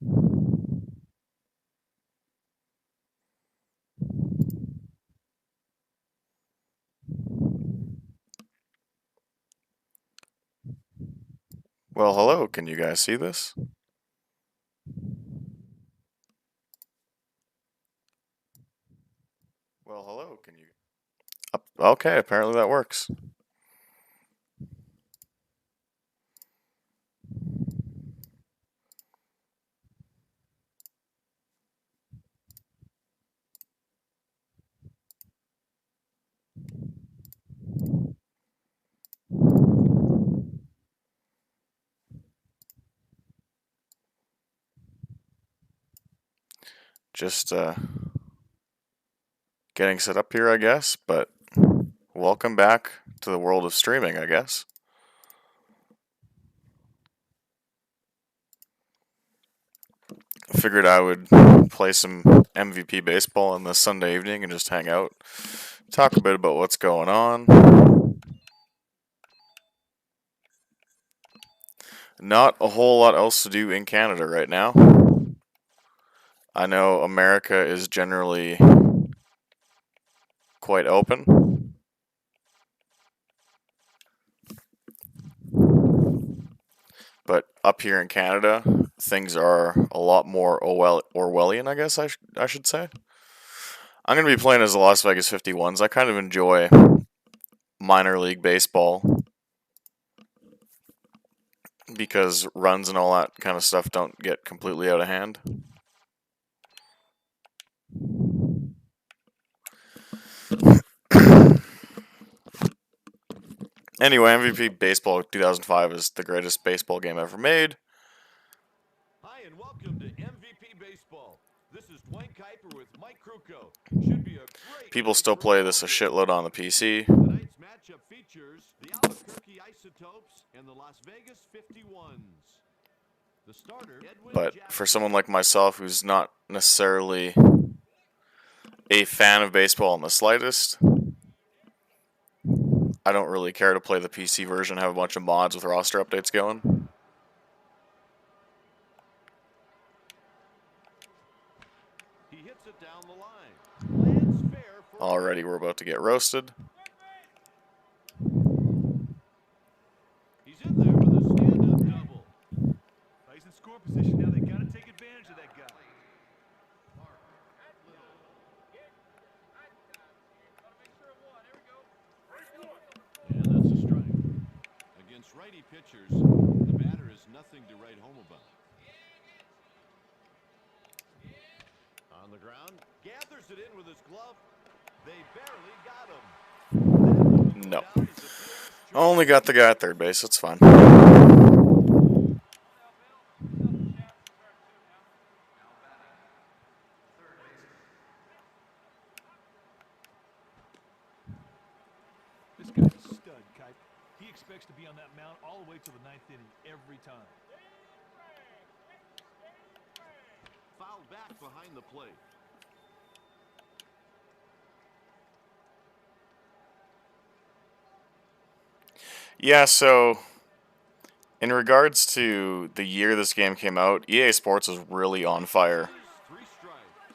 Well, hello, can you guys see this? Well, hello, can you? Okay, apparently that works. Just getting set up here, I guess, but welcome back to the world of streaming, I guess. I figured I would play some MVP baseball on this Sunday evening and just hang out, talk a bit about what's going on. Not a whole lot else to do in Canada right now. I know America is generally quite open, but up here in Canada, things are a lot more Orwellian, I guess I should say. I'm going to be playing as the Las Vegas 51s. I kind of enjoy minor league baseball because runs and all that kind of stuff don't get completely out of hand. Anyway, MVP Baseball 2005 is the greatest baseball game ever made. Hi and welcome to MVP Baseball. This is Dwayne Kuiper with Mike Krukow. Should be a great People still play this a shitload on the PC. Tonight's matchup features the Albuquerque Isotopes and the Las Vegas 51s. The starter, Edwin But Jackson. for someone like myself who's not necessarily a fan of baseball in the slightest, I don't really care to play the PC version, have a bunch of mods with roster updates going. He hits it down the line. Lands fair for Already we're about to get roasted. He's in there with a stand-up double. He's in score position now. They got to take advantage of that guy. And that's a strike. Against righty pitchers, the batter is nothing to write home about. On the ground, gathers it in with his glove. They barely got him. No. Only got the guy at third base, that's fine. This guy's a stud, Kite. He expects to be on that mound all the way to the ninth inning every time. Foul back behind the plate. Yeah, so in regards to the year this game came out, EA Sports was really on fire.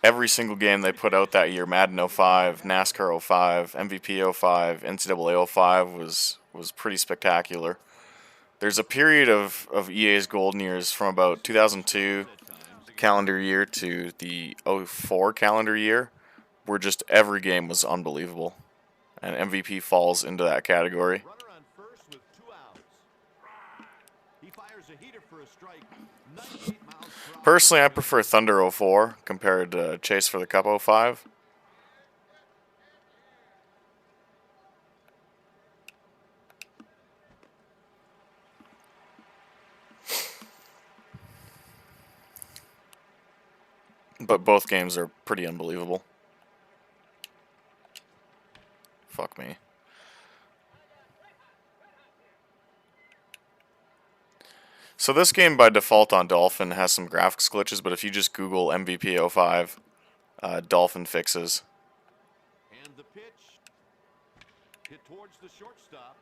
Every single game they put out that year, Madden 05, NASCAR 05, MVP 05, NCAA 05 was pretty spectacular. There's a period of EA's golden years from about 2002 calendar year to the 04 calendar year where just every game was unbelievable. And MVP falls into that category. Runner on first with 2 outs. He fires a heater for a strike. 98 miles per hour. Personally, I prefer Thunder 04 compared to Chase for the Cup 05. But both games are pretty unbelievable. Fuck me. So this game by default on Dolphin has some graphics glitches, but if you just Google MVP 05, Dolphin fixes. And the pitch hit towards the shortstop.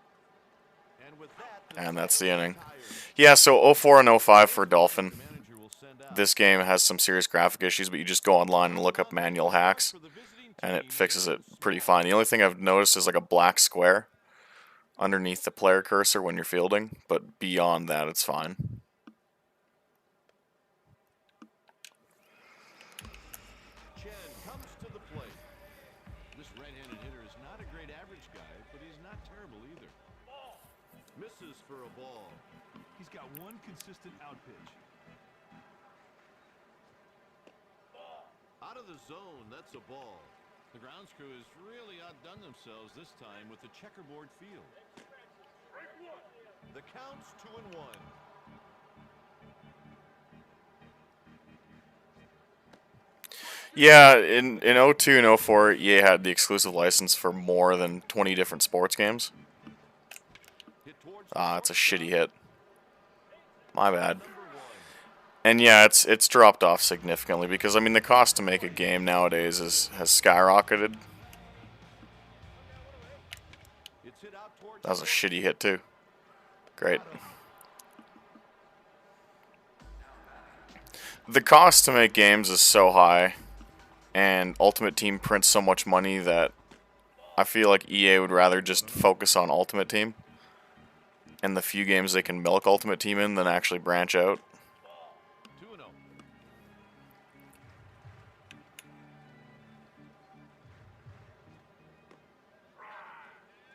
And with that, And that's the inning. Yeah, so 04 and 05 for Dolphin. manager will send this game has some serious graphic issues, but you just go online and look up manual hacks, and it fixes it pretty fine. The only thing I've noticed is like a black square underneath the player cursor when you're fielding, but beyond that, it's fine. Chen comes to the plate. This right-handed hitter is not a great average guy, but he's not terrible either. Misses for a ball. He's got one consistent out pitch. Out of the zone, that's a ball. The grounds crew has really outdone themselves this time with the checkerboard field. The count's 2-1. Yeah, in 02 and 04, EA had the exclusive license for more than 20 different sports games. Ah, it's a shitty hit. My bad. And yeah, it's dropped off significantly because I mean the cost to make a game nowadays has skyrocketed. That was a shitty hit too. Great. The cost to make games is so high, and Ultimate Team prints so much money that I feel like EA would rather just focus on Ultimate Team and the few games they can milk Ultimate Team in than actually branch out. 2-0.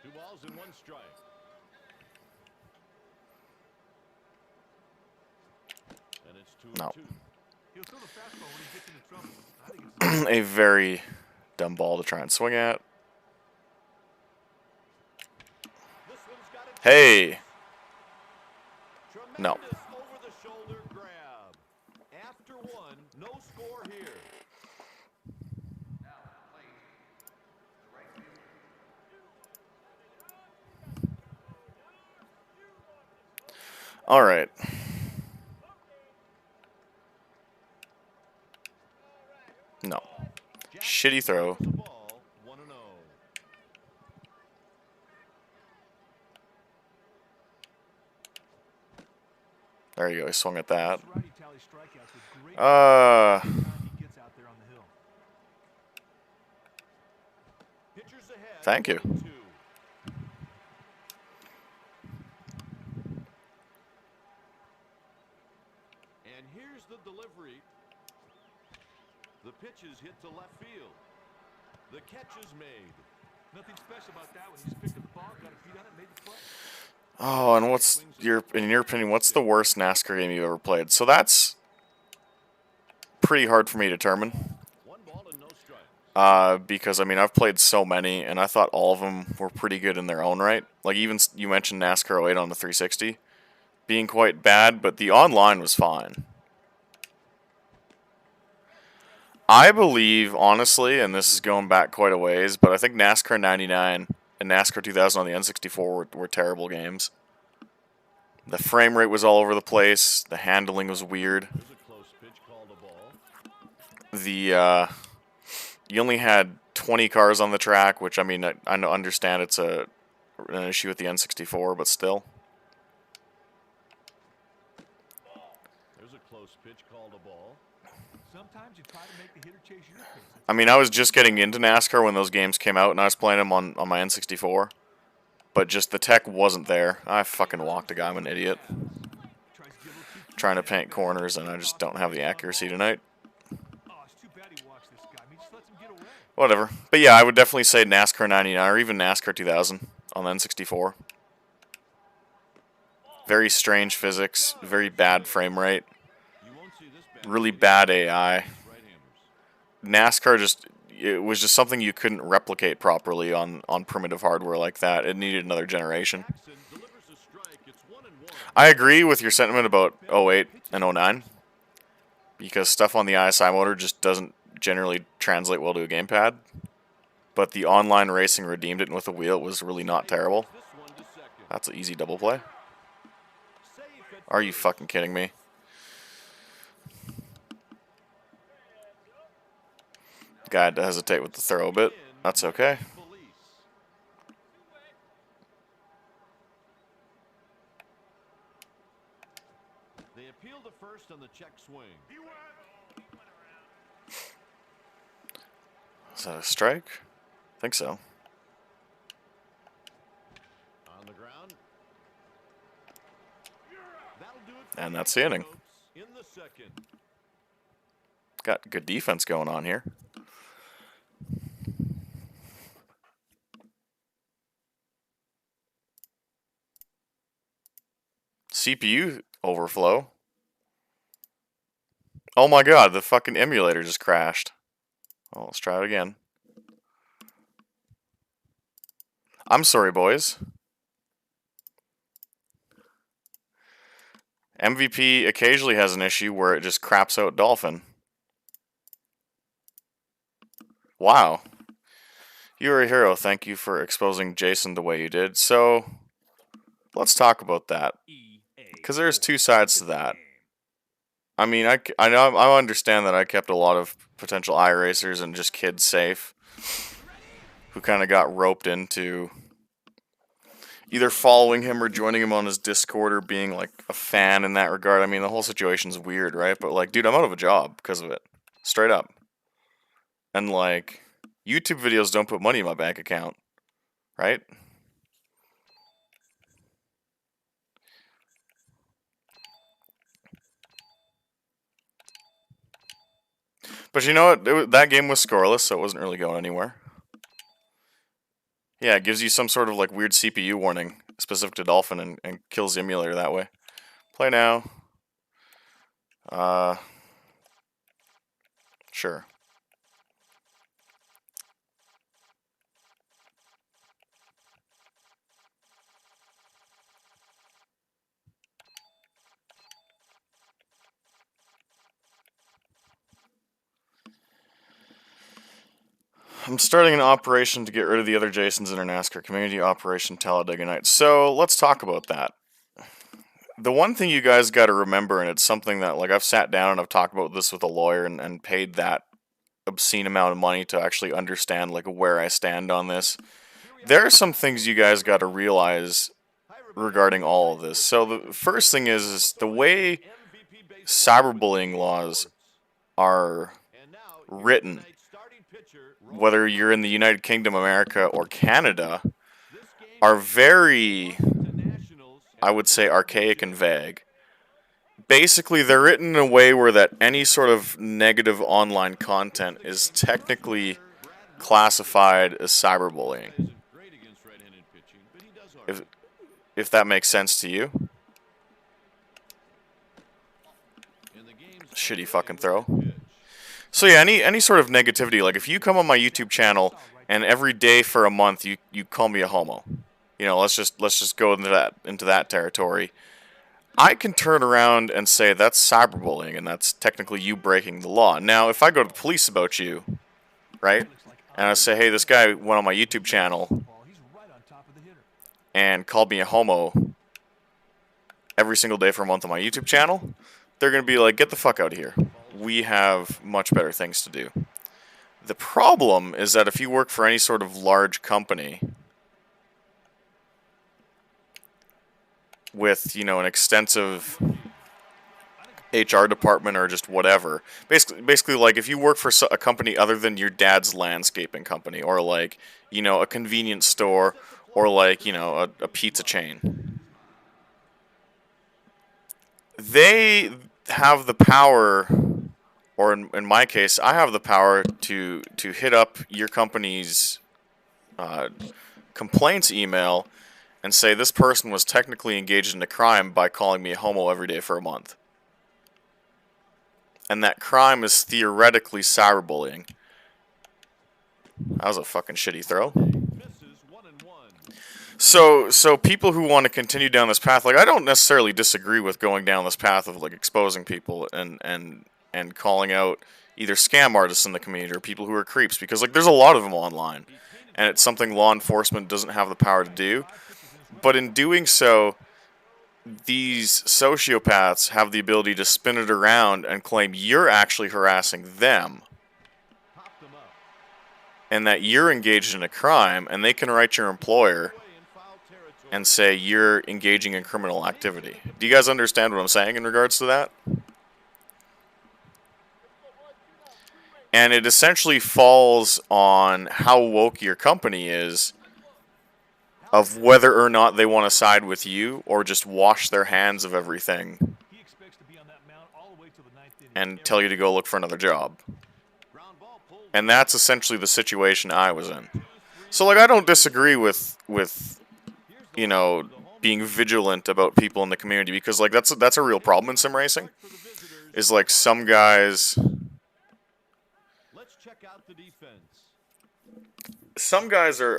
Two balls and one strike. And it's 2-2. No. He'll throw the fastball when he gets into trouble. I think it's A very dumb ball to try and swing at. This one's got a Hey! No. tremendous over-the-shoulder grab. After one, no score here. Alright. No. Shitty throw. The ball, 1-0. There you go, he swung at that. righty tally strikeouts with great Uh, time he gets out there on the hill. Pitchers ahead. Thank you. 1-2. And here's the delivery. The pitches hit to left field. The catch is made. Nothing special about that one. He just picked up the ball, got a feet on it, made the play. oh, and what's in your opinion, what's the worst NASCAR game you've ever played? So that's pretty hard for me to determine. One ball and no strikes. Because I mean I've played so many, and I thought all of them were pretty good in their own right. Like even you mentioned NASCAR 08 on the 360 being quite bad, but the online was fine. I believe, honestly, and this is going back quite a ways, but I think NASCAR 99 and NASCAR 2000 on the N64 were terrible games. The frame rate was all over the place. The handling was weird. There's a close pitch called a ball. You only had 20 cars on the track, which I mean I understand it's an issue with the N64, but still. There's a close pitch called a ball. Sometimes you try to make the hitter chase your pace. I mean, I was just getting into NASCAR when those games came out, and I was playing them on my N64. But just the tech wasn't there. I fucking walked a guy. I'm an idiot. Tries to get a little too Trying to paint corners, and I just don't have the accuracy tonight. Oh, it's too bad he walks this guy. I mean, he just lets him get away. Whatever. But yeah, I would definitely say NASCAR 99 or even NASCAR 2000 on the N64. Very strange physics, very bad frame rate, You won't see this bat really bad AI. right-handers. NASCAR it was just something you couldn't replicate properly on primitive hardware like that. It needed another generation. Jackson delivers a strike. It's 1-1. I agree with your sentiment about 08 and 09 because stuff on the ISI motor just doesn't generally translate well to a gamepad. But the online racing redeemed it, and with the wheel it was really not terrible. This one to second. That's an easy double play. Safe at Are you first. fucking kidding me? Guy had to hesitate with the throw a bit. That's okay. Police. They appeal to first on on the check swing. Is that a strike? I think so. On the ground. That'll do it for And the that's the inning. Antelopes in the second. Got good defense going on here. CPU overflow. Oh my god, the fucking emulator just crashed. Oh, let's try it again. I'm sorry, boys. MVP occasionally has an issue where it just craps out Dolphin. Wow. You're a hero. Thank you for exposing Jason the way you did. So, let's talk about that. Because there's two sides to that. I mean, I know I understand that I kept a lot of potential iRacers and just kids safe who kind of got roped into either following him or joining him on his Discord or being like a fan in that regard. I mean, the whole situation's weird, right? But like, dude, I'm out of a job because of it. Straight up. And like, YouTube videos don't put money in my bank account, right? But you know what? That game was scoreless, so it wasn't really going anywhere. Yeah, it gives you some sort of like weird CPU warning specific to Dolphin and kills the emulator that way. Play now. Sure. I'm starting an operation to get rid of the other Jasons in our NASCAR community, Operation Talladega Nights. So let's talk about that. The one thing you guys got to remember, and it's something that like I've sat down and I've talked about this with a lawyer and paid that obscene amount of money to actually understand like where I stand on this. There are some things you guys got to realize regarding all of this. So the first thing is the way cyberbullying laws are written, whether you're in the United Kingdom, America, or Canada, are very, I would say, archaic and vague. Basically, they're written in a way where that any sort of negative online content is technically classified as cyberbullying. If that makes sense to you. Shitty fucking throw. So yeah, any sort of negativity, like if you come on my YouTube channel and every day for a month you call me a homo, you know, let's just go into that territory. I can turn around and say that's cyberbullying and that's technically you breaking the law. Now, if I go to the police about you, right, and I say, hey, this guy went on my YouTube channel and called me a homo every single day for a month on my YouTube channel, they're going to be like, get the fuck out of here. We have much better things to do. The problem is that if you work for any sort of large company with, you know, an extensive HR department or just whatever, basically like if you work for a company other than your dad's landscaping company or like, you know, a convenience store or like, you know, a pizza chain, they have the power, or in my case, I have the power to hit up your company's complaints email and say this person was technically engaged in a crime by calling me a homo every day for a month. And that crime is theoretically cyberbullying. That was a fucking shitty throw. So people who want to continue down this path, like I don't necessarily disagree with going down this path of like exposing people and calling out either scam artists in the community or people who are creeps, because like there's a lot of them online and it's something law enforcement doesn't have the power to do. But in doing so, these sociopaths have the ability to spin it around and claim you're actually harassing them and that you're engaged in a crime, and they can write your employer and say you're engaging in criminal activity. Do you guys understand what I'm saying in regards to that? And it essentially falls on how woke your company is of whether or not they want to side with you or just wash their hands of everything He expects to be on that mound all the way to the ninth inning. and tell you to go look for another job. Ground ball pulled. And that's essentially the situation I was in. So like I don't disagree with you know being vigilant about people in the community because like that's a real problem in sim racing. For the visitors. Is like some guys Let's check out the defense.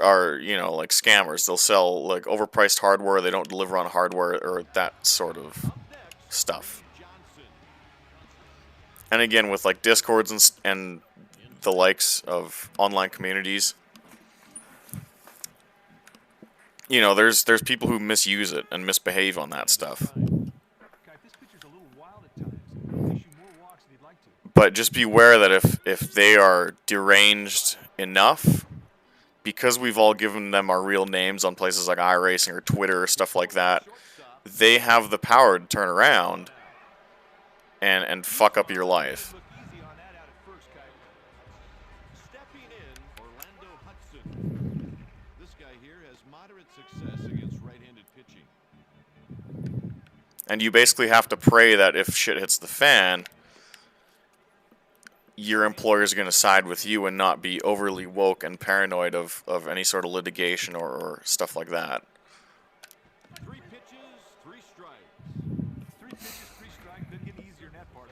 are you know like scammers. They'll sell like overpriced hardware. They don't deliver on hardware or that sort of Up next, stuff. Johnson. And again with like discords and the likes of online communities, you know there's people who misuse it and misbehave on that stuff. Guy, this pitcher's a little wild at times. He'll issue more walks than he'd like to. But just beware that if they are deranged enough, because we've all given them our real names on places like iRacing or Twitter or stuff like that, they have the power to turn around and fuck up your life. Look easy on that out at first, Kite. Stepping in, Orlando Hudson. This guy here has moderate success against right-handed pitching. And you basically have to pray that if shit hits the fan, your employer is going to side with you and not be overly woke and paranoid of any sort of litigation or stuff like that. 3 pitches, 3 strikes. 3 pitches, 3 strikes. Doesn't get easier in that part.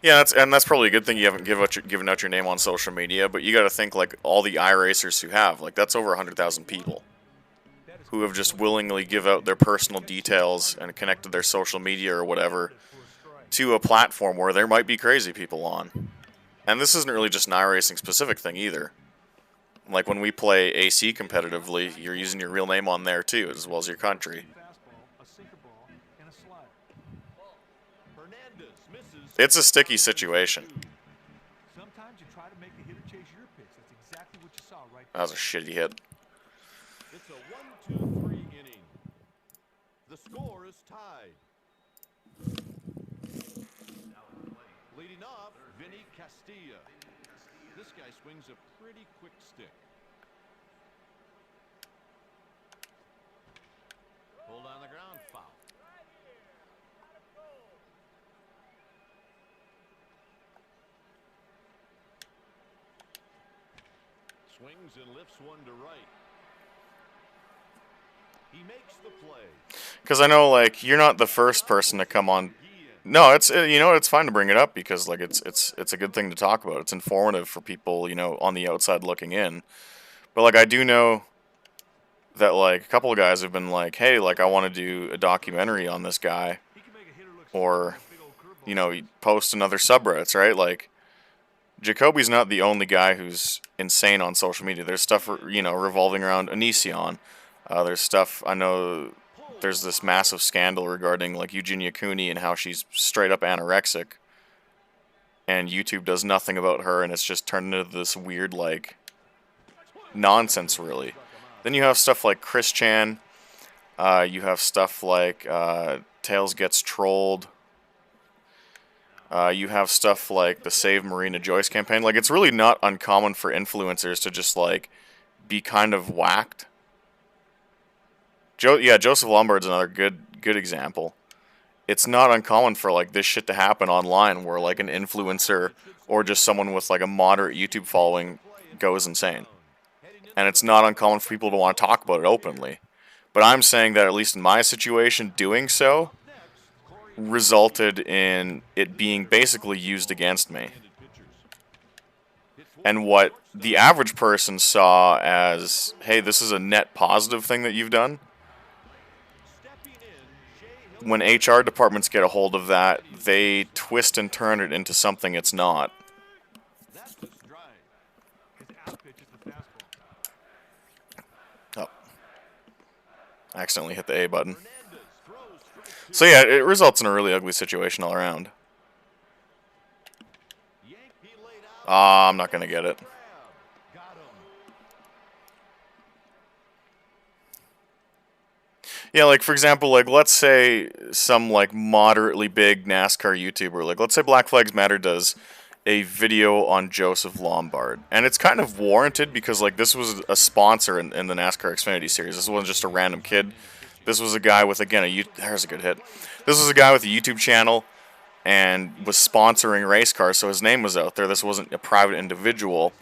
Yeah, that's probably a good thing you haven't given out your name on social media, but you got to think like all the iRacers who have, like that's over 100,000 people who have just willingly give out their personal details and connected their social media or whatever to a platform where there might be crazy people on. And this isn't really just an iRacing specific thing either. Like when we play AC competitively, you're using your real name on there too, as well as your country. Fastball, a sinker ball, and a slider. Hernandez misses. It's a sticky situation. Sometimes you try to make the hitter chase your pitch. That's exactly what you saw right That was a shitty hit. It's a 1-2-3 inning. The score is tied. Leading off, Vinny Castilla. This guy swings a pretty quick stick. Pulled on the ground, foul. Swings and lifts one to right. He makes the play. Because I know, like, you're not the first person to come on. No, it's you know it's fine to bring it up because like it's a good thing to talk about. It's informative for people on the outside looking in. But like I do know that like a couple of guys have been like, hey, like I want to do a documentary on this guy, He can make a hitter look or big old curveball. post another subreddits, right? Like Jacoby's not the only guy who's insane on social media. There's stuff revolving around Onision. There's stuff I know. There's this massive scandal regarding like Eugenia Cooney and how she's straight up anorexic, and YouTube does nothing about her, and it's just turned into this weird like nonsense, really. Then you have stuff like Chris Chan. You have stuff like Tails Gets Trolled. You have stuff like the Save Marina Joyce campaign. Like it's really not uncommon for influencers to just like be kind of whacked. Joseph Lombard's another good example. It's not uncommon for like this shit to happen online where like an influencer or just someone with like a moderate YouTube following goes insane. And it's not uncommon for people to want to talk about it openly. But I'm saying that at least in my situation, doing so resulted in it being basically used against me. And what the average person saw as, hey, this is a net positive thing that you've done, when HR departments get a hold of that, they twist and turn it into something it's not. That's the strike. His out pitch is the fastball. Oh. I accidentally hit the A button. Hernandez throws strike 2. So yeah, it results in a really ugly situation all around. Yankee laid out. Ah, I'm not going to get it. Grab. Got him. Yeah, like for example, like let's say some like moderately big NASCAR YouTuber, like let's say Black Flags Matter does a video on Joseph Lombard. And it's kind of warranted because, like, this was a sponsor in the NASCAR Xfinity Series. This wasn't just a random kid. This was a guy with, again, there's a good hit. This was a guy with a YouTube channel and was sponsoring race cars, so his name was out there. This wasn't a private individual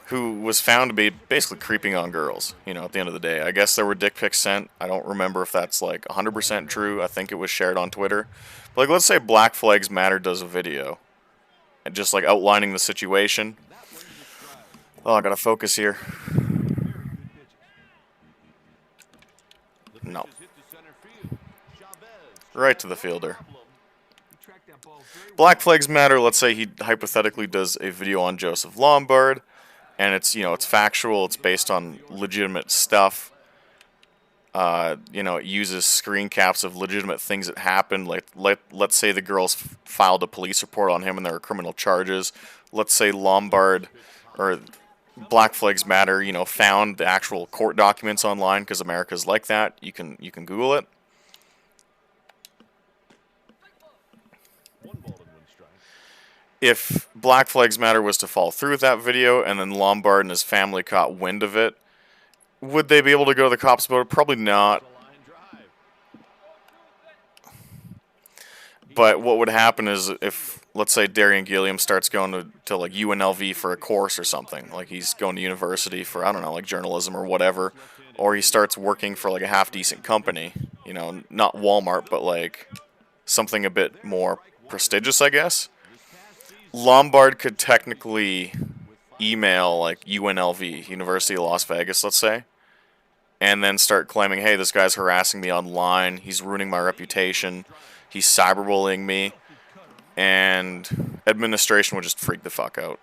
who was found to be basically creeping on girls, at the end of the day. I guess there were dick pics sent. I don't remember if that's, like, 100% true. I think it was shared on Twitter. But, like, let's say Black Flags Matter does a video and just, like, outlining the situation. Oh, I gotta focus here. No. Right to the fielder. Black Flags Matter, let's say he hypothetically does a video on Joseph Lombard, and it's, it's factual, it's based on legitimate stuff. It uses screen caps of legitimate things that happened. Like, let's say the girls filed a police report on him and there were criminal charges. Let's say Lombard or Black Flags Matter, found the actual court documents online, because America's like that. You can Google it. If Black Flags Matter was to fall through with that video and then Lombard and his family caught wind of it, would they be able to go to the cops about it? Probably not. But what would happen is if, let's say, Darian Gilliam starts going to like UNLV for a course or something, like he's going to university for, I don't know, like journalism or whatever, or he starts working for like a half-decent company, not Walmart, but like something a bit more prestigious, I guess. Lombard could technically email like UNLV, University of Las Vegas, let's say, and then start claiming, hey, this guy's harassing me online, he's ruining my reputation, he's cyberbullying me, and administration would just freak the fuck out.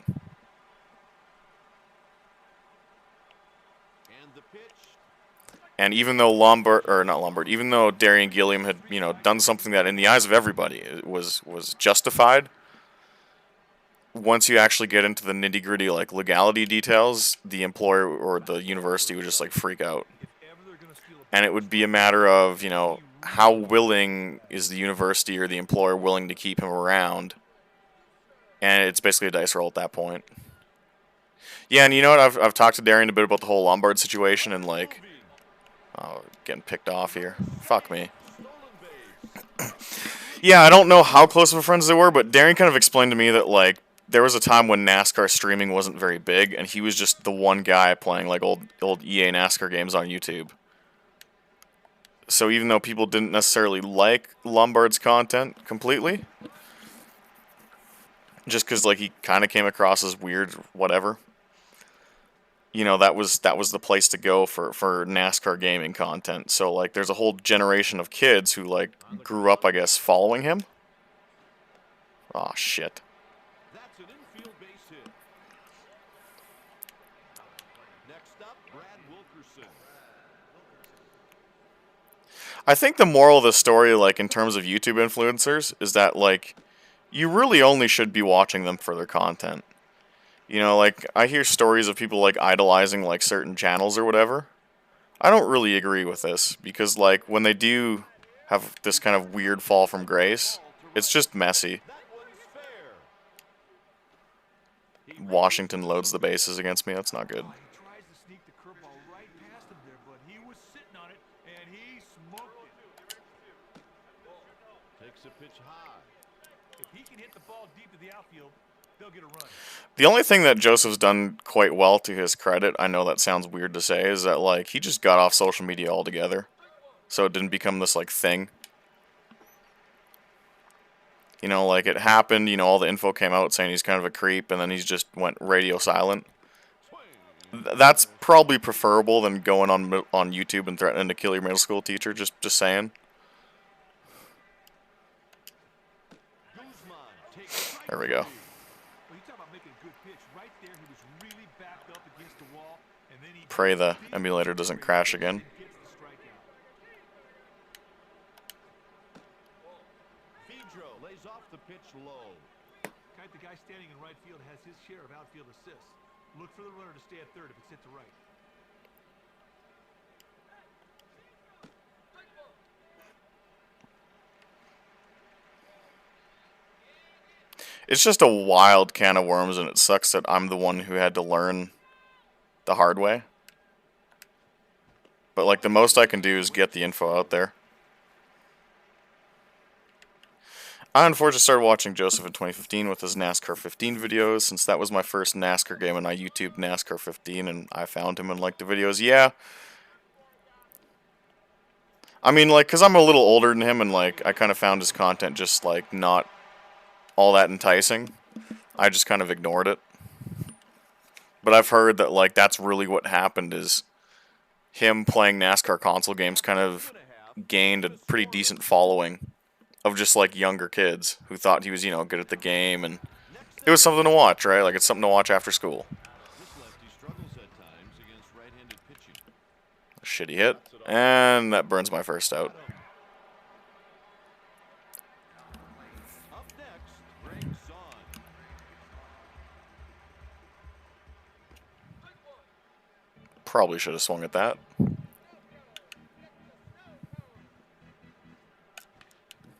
And even though even though Darian Gilliam had, done something that in the eyes of everybody it was justified, once you actually get into the nitty-gritty, like, legality details, the employer or the university would just, like, freak out. And it would be a matter of, how willing is the university or the employer willing to keep him around? And it's basically a dice roll at that point. Yeah, and you know what? I've talked to Darian a bit about the whole Lombard situation, and, like, oh, getting picked off here. Fuck me. Yeah, I don't know how close of friends they were, but Darian kind of explained to me that, like, there was a time when NASCAR streaming wasn't very big, and he was just the one guy playing, like, old EA NASCAR games on YouTube. So even though people didn't necessarily like Lombard's content completely, just because, like, he kind of came across as weird, whatever, that was the place to go for NASCAR gaming content. So, like, there's a whole generation of kids who, like, grew up, I guess, following him. Aw, shit. I think the moral of the story, like, in terms of YouTube influencers, is that, like, you really only should be watching them for their content. Like, I hear stories of people, like, idolizing, like, certain channels or whatever. I don't really agree with this, because, like, when they do have this kind of weird fall from grace, it's just messy. Washington loads the bases against me, that's not good. The only thing that Joseph's done quite well, to his credit, I know that sounds weird to say, is that, like, he just got off social media altogether. So it didn't become this, like, thing. Like, it happened, all the info came out saying he's kind of a creep, and then he's just went radio silent. That's probably preferable than going on YouTube and threatening to kill your middle school teacher, just saying. There we go. Pray the emulator doesn't crash again. The guy standing in right field has his share of outfield assists. Look for the runner to stay at third if it's hit to right. It's just a wild can of worms, and it sucks that I'm the one who had to learn the hard way. But, like, the most I can do is get the info out there. I unfortunately started watching Joseph in 2015 with his NASCAR 15 videos, since that was my first NASCAR game, and I YouTubed NASCAR 15, and I found him and liked the videos. Yeah. I mean, like, because I'm a little older than him, and, like, I kind of found his content just, like, not all that enticing. I just kind of ignored it. But I've heard that, like, that's really what happened, is him playing NASCAR console games kind of gained a pretty decent following of just, like, younger kids who thought he was, you know, good at the game, and it was something to watch, right? Like, it's something to watch after school. This lefty struggles at times against right-handed pitching. Shitty hit, and that burns my first out. Up next, Greg Son. Probably should have swung at that.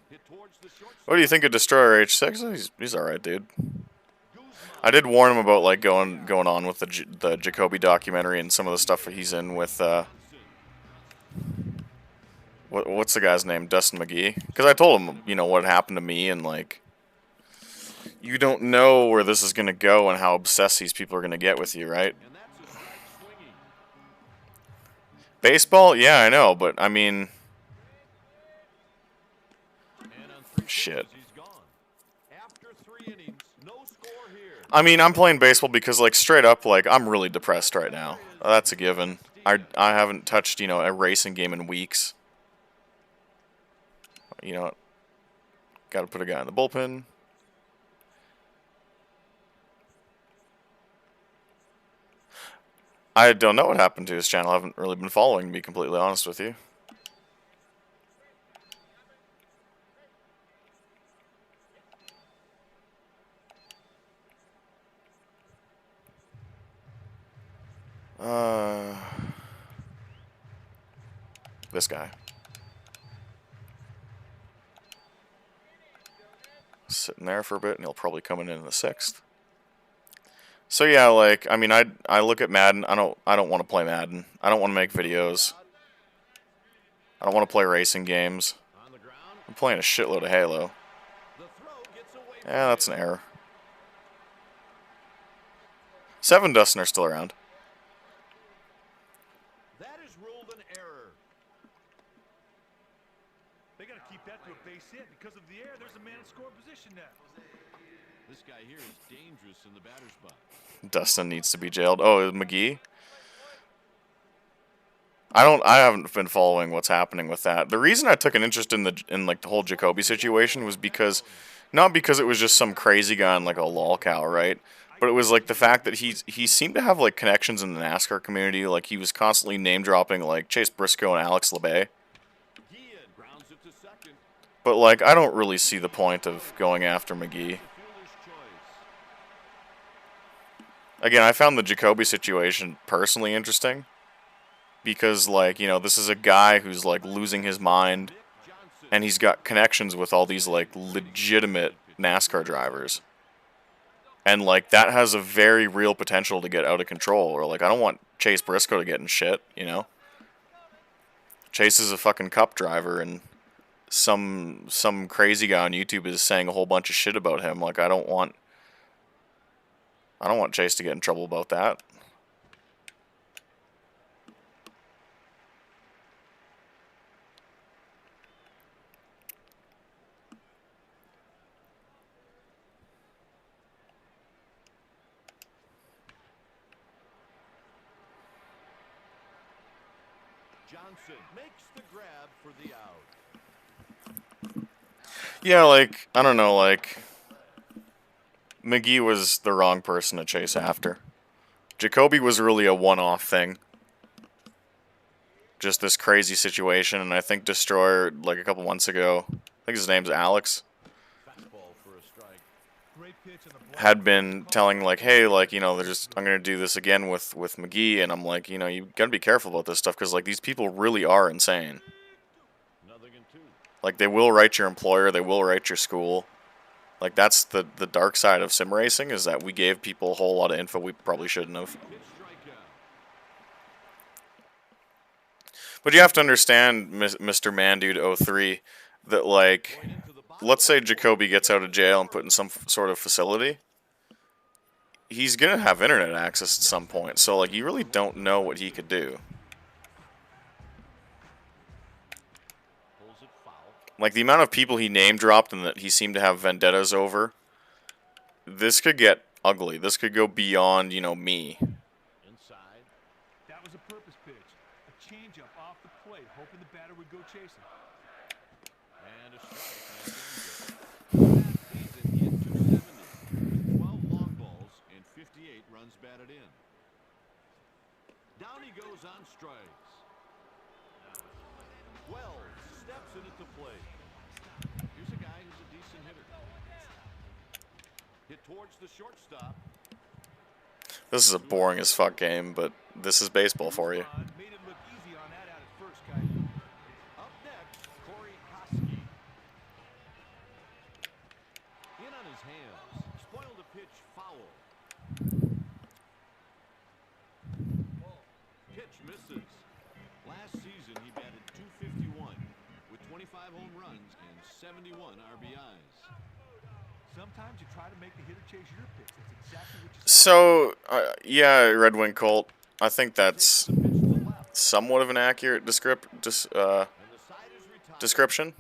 Hit towards the shortstop. What do you think of Destroyer H6? He's alright, dude. I did warn him about, like, going on with the Jacoby documentary and some of the stuff that he's in with what's the guy's name? Dustin McGee. Because I told him, you know, what happened to me, and, like, you don't know where this is gonna go and how obsessed these people are gonna get with you, right? And that's a strike swinging. Baseball, yeah, I know, but I mean, And on 3 shit. pitches, he's gone. After 3 innings, no score here. I mean, I'm playing baseball because, like, straight up, like, I'm really depressed right now. That's a given. I haven't touched, you know, a racing game in weeks. You know, got to put a guy in the bullpen. I don't know what happened to his channel. I haven't really been following, to be completely honest with you. This guy. Sitting there for a bit, and he'll probably come in the 6th. So yeah, like, I mean, I look at Madden. I don't want to play Madden. I don't want to make videos. I don't want to play racing games. On the ground, I'm playing a shitload of Halo. the throw gets away from Yeah, that's him. an error. 7 Dustin are still around. That is ruled an error. They got to keep that to a base hit. Because of the air, there's a man in score position now. This guy here is dangerous in the batter's box. Dustin needs to be jailed. Oh, McGee? I haven't been following what's happening with that. The reason I took an interest in like the whole Jacoby situation was because, not because it was just some crazy guy on like a lolcow, right? But it was like the fact that he seemed to have like connections in the NASCAR community. Like, he was constantly name dropping like Chase Briscoe and Alex LeBay. Guillen grounds it to second. But like, I don't really see the point of going after McGee. Fielder's choice. Again, I found the Jacoby situation personally interesting because, like, you know, this is a guy who's like losing his mind, Johnson. and he's got connections with all these like legitimate NASCAR drivers. And like, that has a very real potential to get out of control. Or like, I don't want Chase Briscoe to get in shit, you know? Chase is a fucking cup driver, and some crazy guy on YouTube is saying a whole bunch of shit about him. Like, I don't want Chase to get in trouble about that. Johnson makes the grab for the out. Yeah, like, I don't know, like, McGee was the wrong person to chase after. Jacoby was really a one-off thing. Just this crazy situation, and I think Destroyer, like a couple months ago, I think his name's Alex, Fastball for a strike. Great pitch on the block. had been telling, like, hey, like, you know, I'm going to do this again with McGee, and I'm like, you know, you got to be careful about this stuff, because, like, these people really are insane. Nothing in 2. Like, they will write your employer, they will write your school. Like, that's the dark side of sim racing, is that we gave people a whole lot of info we probably shouldn't have. Pitch strikeout. But you have to understand, Mr. Mandude03, that, like, Going into the bottom let's say of the Jacoby fourth. gets out of jail and put in some sort of facility. He's going to have internet access at some point, so, like, you really don't know what he could do. Pulls it foul. Like, the amount of people he name-dropped and that he seemed to have vendettas over, this could get ugly. This could go beyond, you know, me. Inside. That was a purpose pitch. A changeup off the plate, hoping the batter would go chasing. And a strike on a changeup. Last season, he hit 270 with 12 long balls and 58 runs batted in. Down he goes on strikes. Wells steps in at the plate. Here's a guy who's a decent hitter. Hit towards the shortstop. This is a boring as fuck game, but this is baseball for you. Guzman made it look easy on that out at first, Kite. Up next, Corey Hosky. In on his hands. Spoiled a pitch foul. Pitch misses. Last season, he batted .251 with 25 home runs and 71 RBIs. Sometimes you try to make the hitter chase your pitch. That's exactly what you saw. So, yeah, Red Wing Colt, I think that's The pitch to left. somewhat of an accurate And the side is retired. description.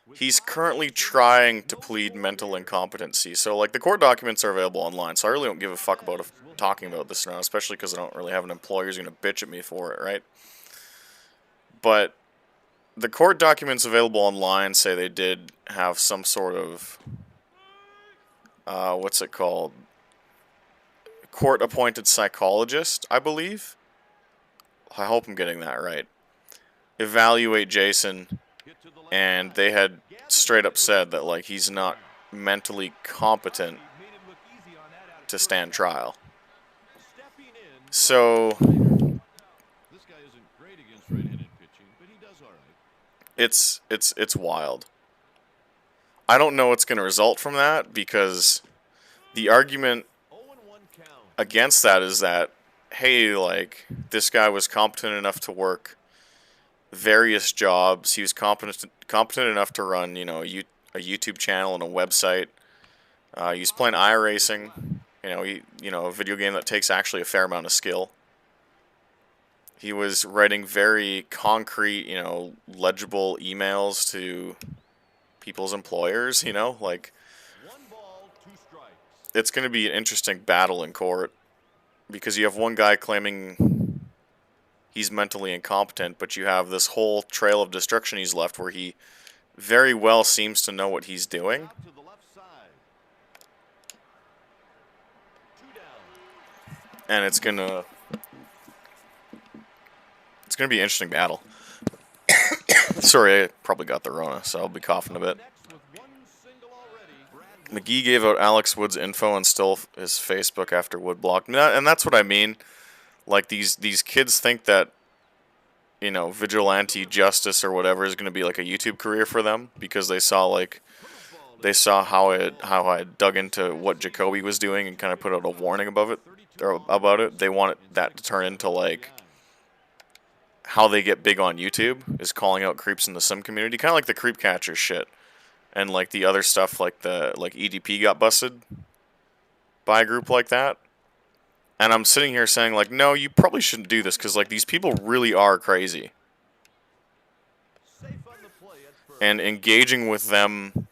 With He's 5 currently pitches, trying to no plead score mental here. incompetency. So, like, the court documents are available online, so I really don't give a fuck about talking about this now, especially because I don't really have an employer who's going to bitch at me for it, right? But the court documents available online say they did have some sort of, what's it called? Court-appointed psychologist, I believe. I hope I'm getting that right. Evaluate Jason, Hit to the left and side. they had straight up said that, like, he's not mentally competent Made it look easy on that out at to first. stand trial. Stepping in. So, This guy isn't great against right-handed pitching, but he does all right. it's wild. I don't know what's going to result from that, because the argument 0-1 count. against that is that, hey, like, this guy was competent enough to work various jobs. He was competent enough to run, you know, a YouTube channel and a website. He was playing iRacing, a video game that takes actually a fair amount of skill. He was writing very concrete, legible emails to people's employers, like, 1 ball, 2 strikes. it's going to be an interesting battle in court, because you have one guy claiming he's mentally incompetent, but you have this whole trail of destruction he's left where he very well seems to know what he's doing. Out to the left side. 2 down. And it's gonna be an interesting battle. Sorry, I probably got the Rona, so I'll be coughing a bit. Next with 1 single already. Brad McGee gave out Alex Wood's info and stole his Facebook after Wood blocked him. And that's what I mean. Like, these kids think that, vigilante justice or whatever is going to be like a YouTube career for them, because they saw how I dug into what Jacoby was doing and kind of put out a warning above it or about it. They want that to turn into, like, how they get big on YouTube is calling out creeps in the sim community, kind of like the creep catcher shit, and like the other stuff, like EDP got busted by a group like that. And I'm sitting here saying, like, no, you probably shouldn't do this, because, like, these people really are crazy. safe on the play at first. And engaging with them,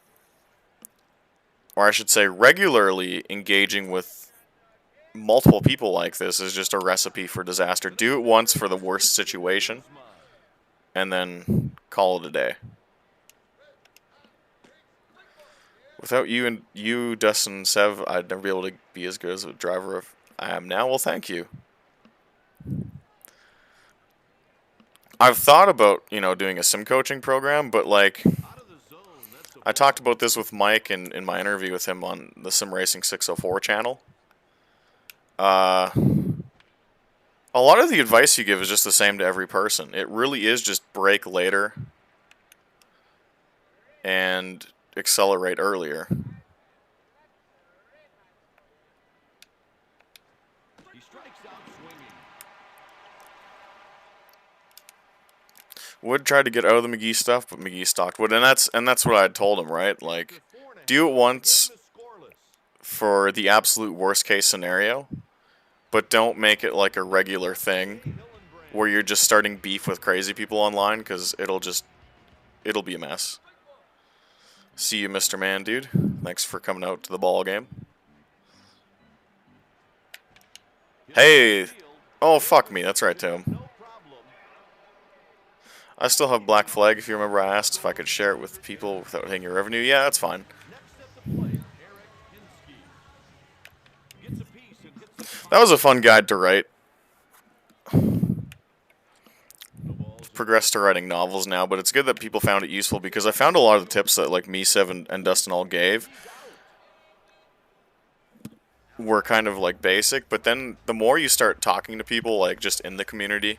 or I should say regularly engaging with multiple people like this, is just a recipe for disaster. Do it once for the worst situation, Guzman. and then call it a day. Without you, Dustin, Sev, I'd never be able to be as good as a driver as I am now. Well, thank you. I've thought about, doing a sim coaching program, but, like, Out of the zone. That's a I talked about this with Mike in my interview with him on the Sim Racing 604 channel. A lot of the advice you give is just the same to every person. It really is just brake later and accelerate earlier. strikes out swinging. Wood tried to get out of the McGee stuff, but McGee stalked Wood, and that's what I told him, right? Like, After 4 do it1/2, once game is scoreless. for the absolute worst case scenario, but don't make it like a regular thing where you're just starting beef with crazy people online, because it'll be a mess. See you, Mr. Man, dude. Thanks for coming out to the ball game. Hey! Oh, fuck me. That's right, Tim. No problem. I still have Black Flag. If you remember, I asked if I could share it with people without hitting your revenue. Yeah, that's fine. Next at the plate, Eric Hinsky. Gets a piece and hits it That was a fun guide to write. The ball's Progressed to writing novels now, but it's good that people found it useful, because I found a lot of the tips that like me, Sev, and Dustin all gave were kind of like basic, but then the more you start talking to people like just in the community,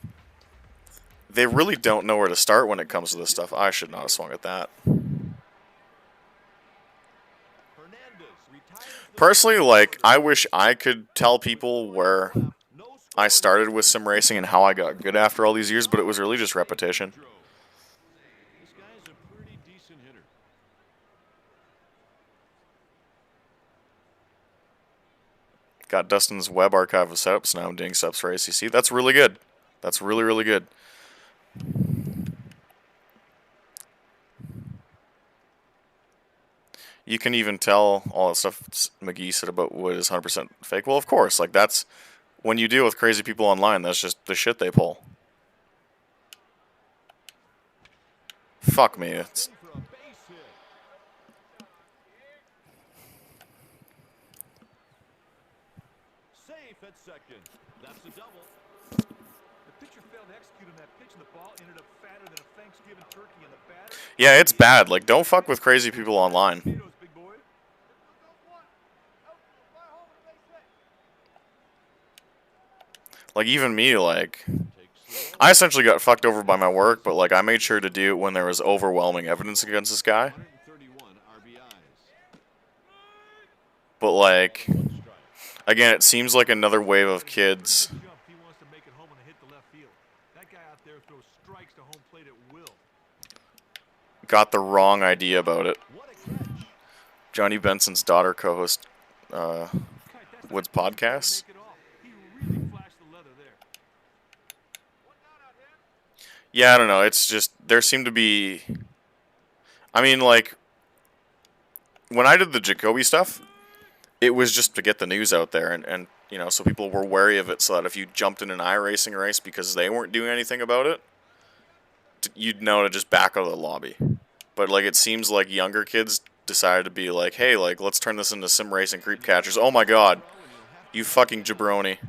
they really don't know where to start when it comes to this stuff. I should not have swung at that. Hernandez retires the Personally, like, I wish I could tell people where no score. I started with sim racing and how I got good after all these years, but it was really just repetition. This guy's a pretty decent hitter. Got Dustin's web archive of setups now. I'm doing subs for ACC. That's really good. That's really, really good. You can even tell all that stuff McGee said about Wood is 100% fake. Well, of course. Like, that's... When you deal with crazy people online, that's just the shit they pull. Fuck me. It's... In for a base hit. Safe at second. That's a double. The pitcher failed to execute on that pitch, and the ball ended up fatter than a Thanksgiving turkey, and the batter... Yeah, it's bad. Like, don't fuck with crazy people online. Potatoes, big boy. Like, even me, like... Takes the I essentially got fucked over by my work, but, like, I made sure to do it when there was overwhelming evidence against this guy. 131 RBIs. But, like... One strike. Again, it seems like another wave of kids... Jump, he wants to make it home and hit the left field. That guy out there throws strikes to home plate at will. got the wrong idea about it. What a catch. Johnny Benson's daughter co-host Kite, that's Wood's not easy to podcast. make it off. He really flashed the leather there. Yeah, I don't know. It's just, there seemed to be... I mean, like, when I did the Jacoby stuff, it was just to get the news out there, and you know, so people were wary of it, so that if you jumped in an iRacing race because they weren't doing anything about it, you'd know to just back out of the lobby. But, like, it seems like younger kids decided to be like, hey, like, let's turn this into sim racing creep catchers. Oh my god, you fucking jabroni.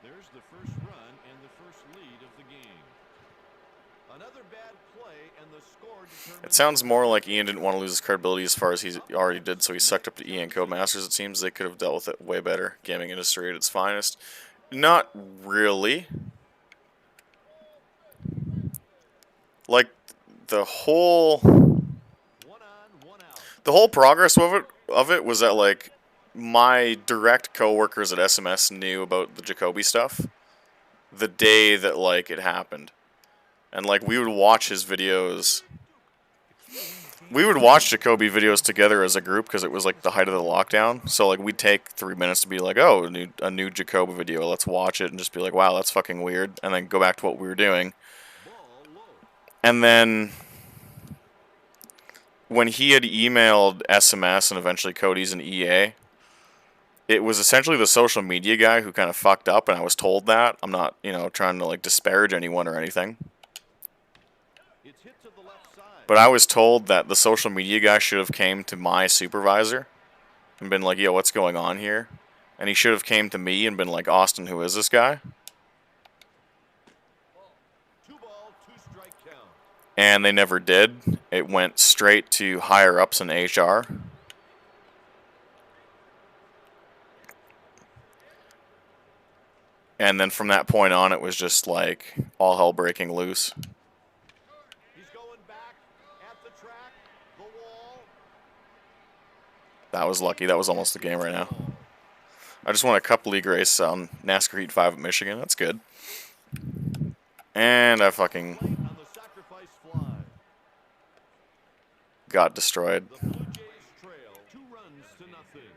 There's the first run and the first lead of the game. Another bad play and the score determines. It sounds more like Ian didn't want to lose his credibility as far as he already did, so he sucked up to Ian Codemasters. It seems they could have dealt with it way better. Gaming industry at its finest. Not really. Like, the whole One on, one out. the whole progress of it was that, like, my direct coworkers at SMS knew about the Jacoby stuff the day that, like, it happened. And, like, we would watch his videos. We would watch Jacoby videos together as a group because it was, like, the height of the lockdown. So, like, we'd take 3 minutes to be like, oh, a new Jacoby video, let's watch it, and just be like, wow, that's fucking weird, and then go back to what we were doing. Ball low. And then when he had emailed SMS and eventually Cody's and EA, it was essentially the social media guy who kind of fucked up, and I was told that. I'm not, you know, trying to, like, disparage anyone or anything. It's hit to the left side. But I was told that the social media guy should have came to my supervisor and been like, yo, what's going on here? And he should have came to me and been like, Austin, who is this guy? 2 ball, 2 strike count. And they never did. It went straight to higher ups in HR. And then from that point on, it was just like all hell breaking loose. He's going back at the track, the wall. That was lucky. That was almost the game right now. I just won a Cup League race on NASCAR Heat 5 at Michigan. That's good. And I fucking On the sacrifice fly. got destroyed. The Blue Jays trail 2 runs to nothing.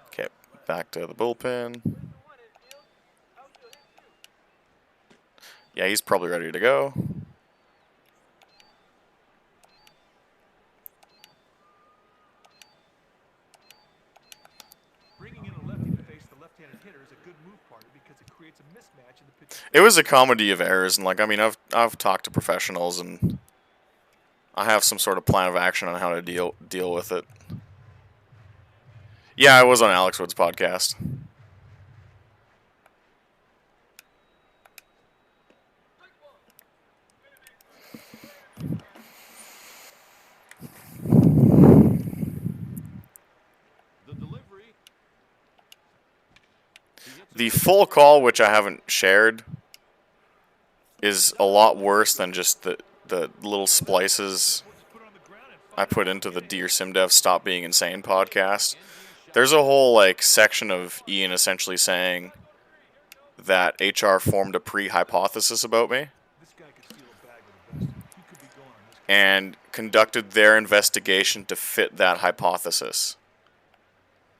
Okay, back to the bullpen. Yeah, he's probably ready to go. Bringing in a lefty to face the left-handed hitter is a good move, partner, because it creates a mismatch in the pitch. It was a comedy of errors, and like I mean, I've talked to professionals, and I have some sort of plan of action on how to deal with it. Yeah, I was on Alex Wood's podcast. The delivery. The full call, which I haven't shared, is a lot worse than just the little splices I put into the Dear SimDev Stop Being Insane podcast. There's a whole like section of Ian essentially saying that HR formed a pre-hypothesis about me This guy could steal a bag with a vest. He could be going on this. and conducted their investigation to fit that hypothesis.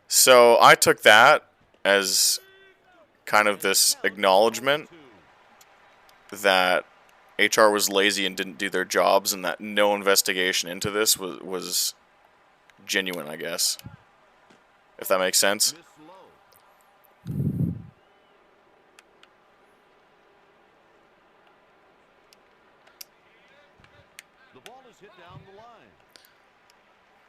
So I took that as kind of this acknowledgement that HR was lazy and didn't do their jobs, and that no investigation into this was genuine, I guess. If that makes sense. Miss low. The ball is hit down the line.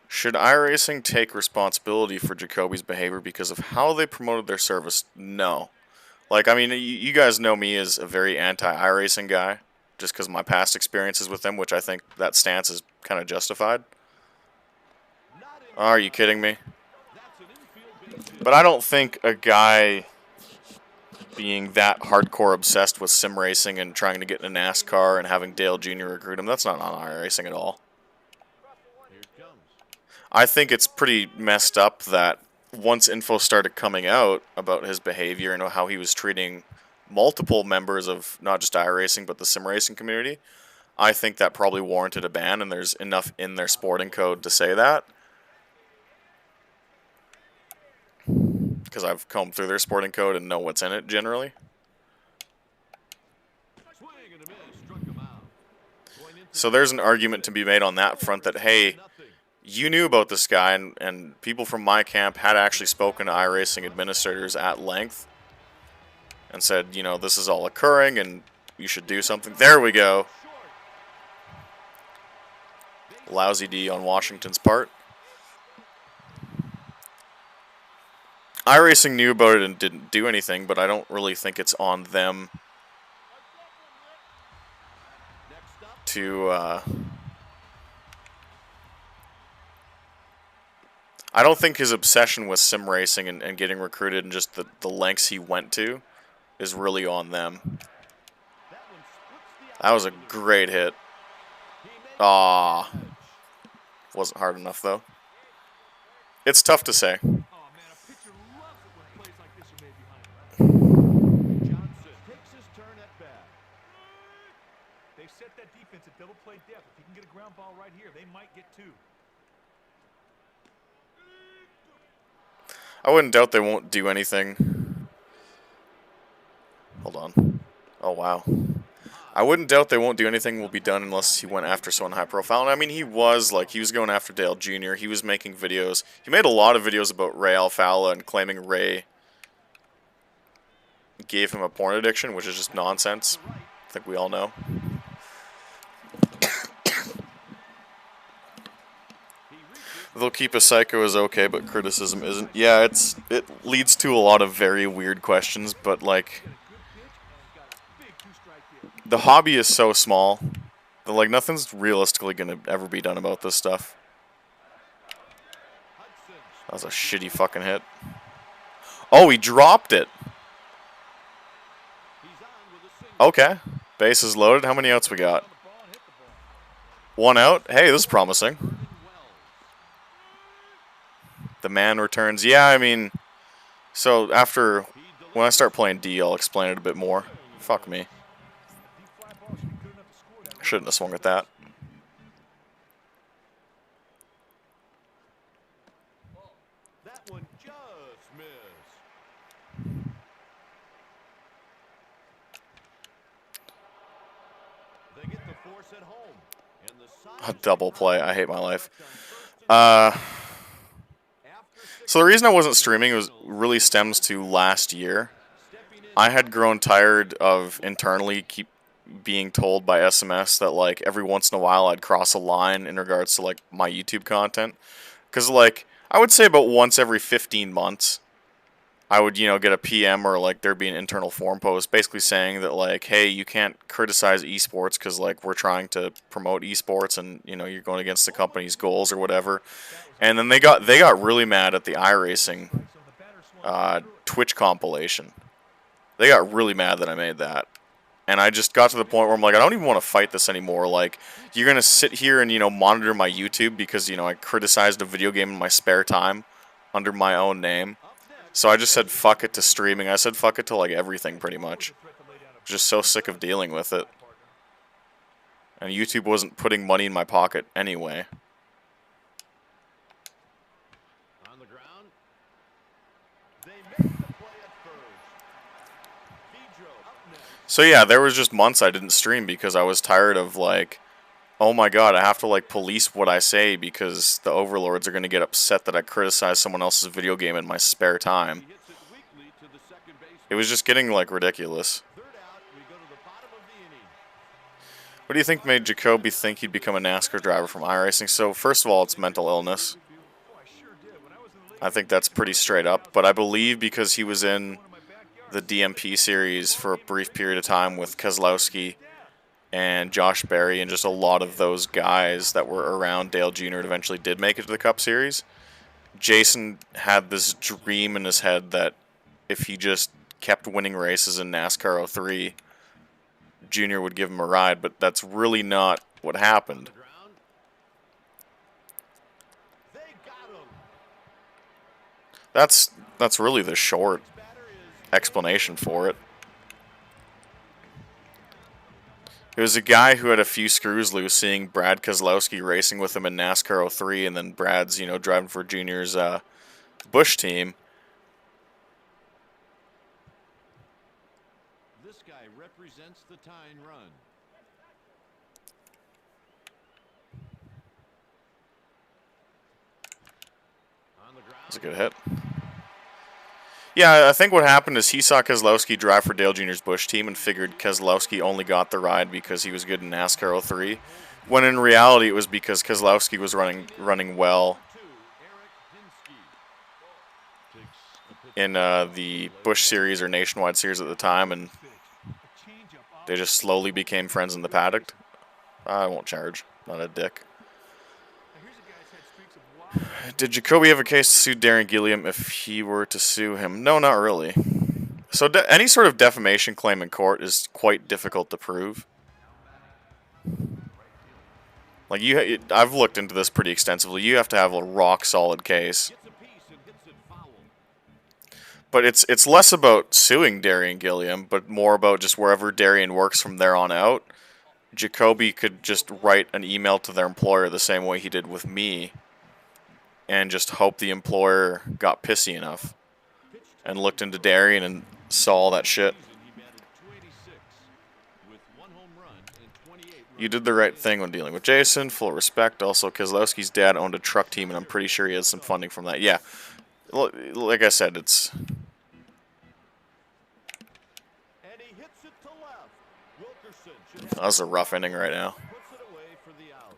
Should iRacing take responsibility for Jacoby's behavior because of how they promoted their service? No. Like, I mean, you guys know me as a very anti-iRacing guy, just because of my past experiences with them, which I think that stance is kind of justified. Are you kidding me? That's an infield base hit. But I don't think a guy being that hardcore obsessed with sim racing and trying to get in a NASCAR and having Dale Jr. recruit him, that's not on iRacing at all. Here it comes. I think it's pretty messed up that once info started coming out about his behavior and how he was treating multiple members of not just iRacing but the sim racing community, I think that probably warranted a ban, and there's enough in their sporting code to say that. Because I've combed through their sporting code and know what's in it generally. Swing and a miss. Struck him out. Going into So there's an argument to be made on that front that, hey, nothing. you knew about this guy, and people from my camp had actually spoken to iRacing administrators at length and said, you know, this is all occurring and you should do something. There we go. Lousy D on Washington's part. iRacing knew about it and didn't do anything, but I don't really think it's on them Next up. to I don't think his obsession with sim racing and getting recruited and just the lengths he went to is really on them. That one splits the That was a great hit. Ah, wasn't hard enough though. It's tough to say. Oh, man, a pitcher loves it when plays like this are made behind him. Johnson takes his turn at bat. They set that defense at double play depth. If he can get a ground ball right here, they might get 2. I wouldn't doubt they won't do anything. Hold on. Oh, wow. I wouldn't doubt they won't do anything will be done unless he went after someone high profile. And I mean, he was going after Dale Jr. He was making videos. He made a lot of videos about Ray Alfala and claiming Ray gave him a porn addiction, which is just nonsense. I think we all know. They'll keep a psycho is okay, but criticism isn't. Yeah, it leads to a lot of very weird questions, but like the hobby is so small that like nothing's realistically gonna ever be done about this stuff. That was a shitty fucking hit. Oh, he dropped it. Okay, base is loaded. How many outs we got? 1 out. Hey, this is promising. The man returns. Yeah, I mean, So when I start playing D, I'll explain it a bit more. Fuck me. Deep fly ball should be good enough to score that. Shouldn't have swung at that. That one just missed. They get the force at home. And the A Sox double take play. contact I hate my life. on first and Uh, after six so the reason I wasn't streaming was really stems to last year. stepping in I had grown tired of internally keep being told by SMS that like every once in a while I'd cross a line in regards to like my YouTube content. Because like I would say about once every 15 months I would, get a PM or like there'd be an internal forum post basically saying that like, hey, you can't criticize esports because like we're trying to promote esports and you're going against the company's goals or whatever. And then they got really mad at the iRacing So the batter swung right through it. Twitch compilation. They got really mad that I made that. And I just got to the point where I'm like, I don't even want to fight this anymore. Like, you're going to sit here and, monitor my YouTube because, I criticized a video game in my spare time under my own name. So I just said fuck it to streaming. I said fuck it to, like, everything pretty much. Just so sick of dealing with it. And YouTube wasn't putting money in my pocket anyway. on the ground. They make the play at first. Pedro up next. So yeah, there was just months I didn't stream because I was tired of like, oh my god, I have to like police what I say because the overlords are going to get upset that I criticize someone else's video game in my spare time. He hits it weakly to the second base. It was just getting like ridiculous. Third out, we go to the bottom of the inning. What do you think made Jacoby think he'd become a NASCAR driver from iRacing? So first of all, it's mental illness. Oh, I sure did. When I was in the league, I think that's pretty straight up, but I believe because he was in the DMP series for a brief period of time with Keselowski and Josh Berry and just a lot of those guys that were around Dale Jr. and eventually did make it to the Cup Series. Jason had this dream in his head that if he just kept winning races in NASCAR 03, Jr. would give him a ride, but that's really not what happened. Ground. They got him. That's really the short Batter is explanation for it. It was a guy who had a few screws loose seeing Brad Keselowski racing with him in NASCAR 03, and then Brad's, driving for Junior's Busch team. this guy represents the tying run. On the ground. That's a good hit. Yeah, I think what happened is he saw Keselowski drive for Dale Jr.'s Busch team and figured Keselowski only got the ride because he was good in NASCAR 03, when in reality it was because Keselowski was running well Two, Eric Hinsky. Takes a pitch. in the Busch series or Nationwide series at the time, and they just slowly became friends in the paddock. I won't charge. Not a dick. Did Jacoby have a case to sue Darren Gilliam if he were to sue him? No, not really. So any sort of defamation claim in court is quite difficult to prove. Like I've looked into this pretty extensively. You have to have a rock solid case. Gets a piece and hits it foul. But it's less about suing Darian Gilliam, but more about just wherever Darian works from there on out. Jacoby could just write an email to their employer the same way he did with me, and just hope the employer got pissy enough and looked into Darian and saw all that shit. He batted .286 with 1 home run and 28 You did the right thing when dealing with Jason. Full respect. Also, Keselowski's dad owned a truck team, and I'm pretty sure he has some funding from that. Yeah, like I said, it's... and he hits it to left. Wilkerson should have That was a rough inning right now. puts it away for the out.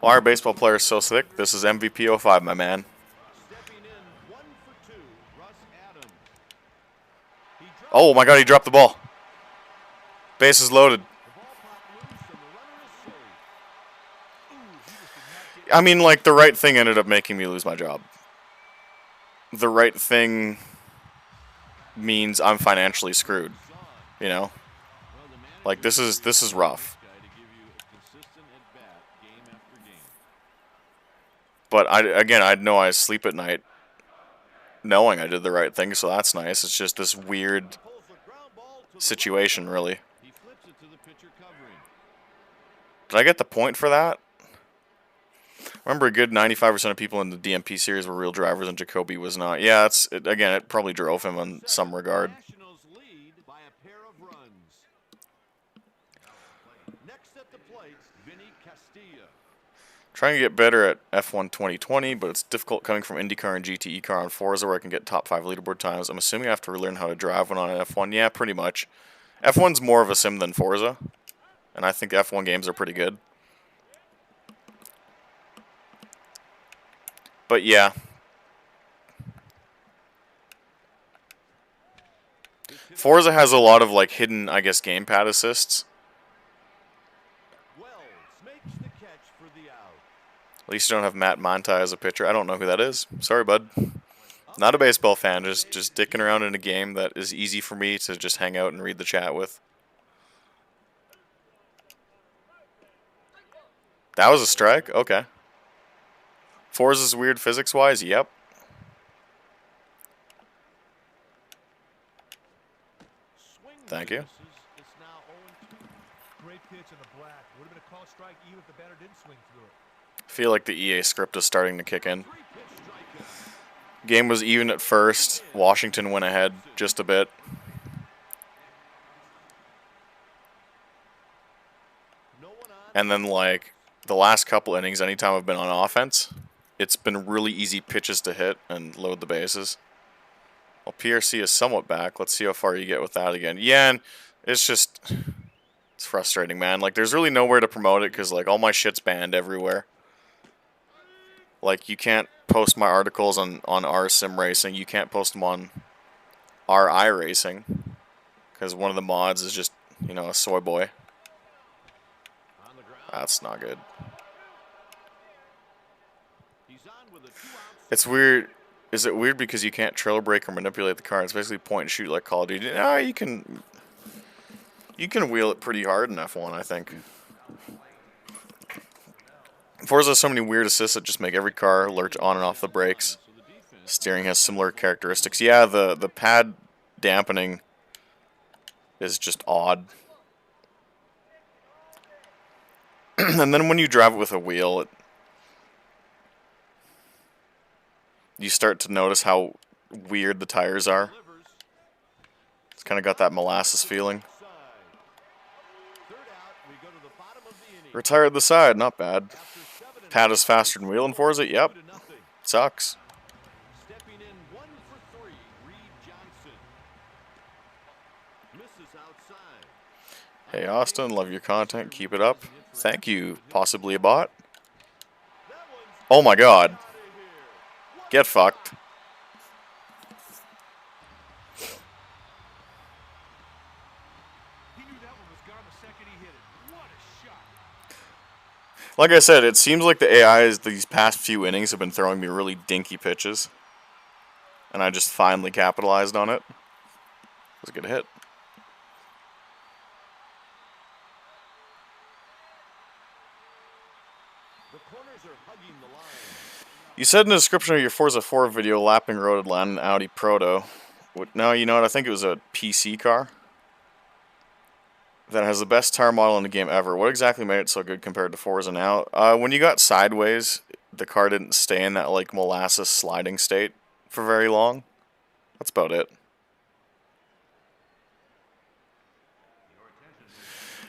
Why are baseball players so sick? This is MVP 05, my man. Stepping in 1 for 2, Russ Adams. He drops Oh my god, he dropped the ball. Bases loaded. the ball popped loose and the runner is safe. I mean, like, the right thing ended up making me lose my job. The right thing means I'm financially screwed, you know? Well, the manager Like, this is rough. guy to give you a consistent at bat game after game. But I'd know I sleep at night knowing I did the right thing, so that's nice. It's just this weird Pulls the ground ball to the situation, really. He flips it to the pitcher covering. Did I get the point for that? Remember, a good 95% of people in the DMP series were real drivers, and Jacoby was not. Yeah, again, it probably drove him in some regard. Nationals lead by a pair of runs. Next at the plate, Vinny Castilla. Trying to get better at F1 2020, but it's difficult coming from IndyCar and GTE car on Forza where I can get top 5 leaderboard times. I'm assuming I have to relearn how to drive when on an F1. Yeah, pretty much. F1's more of a sim than Forza, and I think F1 games are pretty good. But yeah. Forza has a lot of like hidden, I guess, gamepad assists. Wells makes the catch for the out. At least you don't have Matt Monti as a pitcher. I don't know who that is. Sorry, bud. Not a baseball fan. Just dicking around in a game that is easy for me to just hang out and read the chat with. That was a strike? Okay. Forza's weird physics-wise? Yep. Swing Thank you. misses. It's now 0-2. Great pitch in the black. Would have been a call strike even if the batter didn't swing through it. I feel like the EA script is starting to kick in. Three-pitch strikeout. Game was even at first. Washington went ahead just a bit. No one on. And then, like, the last couple innings, anytime I've been on offense, it's been really easy pitches to hit and load the bases. Well, PRC is somewhat back. Let's see how far you get with that again. Yeah, and it's just... It's frustrating, man. Like, there's really nowhere to promote it because, like, all my shit's banned everywhere. Like, you can't post my articles on R Sim Racing. You can't post them on R iRacing because one of the mods is just, you know, a soy boy. On the ground. That's not good. He's on with a 2-out. It's weird. Is it weird because you can't trail break or manipulate the car? It's basically point and shoot like Call of Duty. Ah, you can wheel it pretty hard in F1, I think. Forza has so many weird assists that just make every car lurch on and off the brakes. So the defense. Steering has similar characteristics. Yeah, the pad dampening is just odd. And then when you drive it with a wheel, you start to notice how weird the tires are. Delivers. It's kind of got that molasses feeling. Side. Third out. We go to the bottom of the inning. Retired the side, not bad. After 7 and Pad is faster than wheel in Forza? Yep. 2-0. Sucks. Stepping in 1 for 3. Reed Johnson. Misses outside. Hey Austin, love your content. Keep it up. Thank you. Possibly a bot? That one's Oh my god. out of here. Get fucked. He knew that one was gone the second he hit it. What a shot. Like I said, it seems like the AIs these past few innings have been throwing me really dinky pitches. And I just finally capitalized on it. It was a good hit. The corners are hugging the line. You said in the description of your Forza 4 video, lapping road Atlanta and Audi Proto. No, you know what? I think it was a PC car that has the best tire model in the game ever. What exactly made it so good compared to Forza now? When you got sideways, the car didn't stay in that like molasses sliding state for very long. That's about it.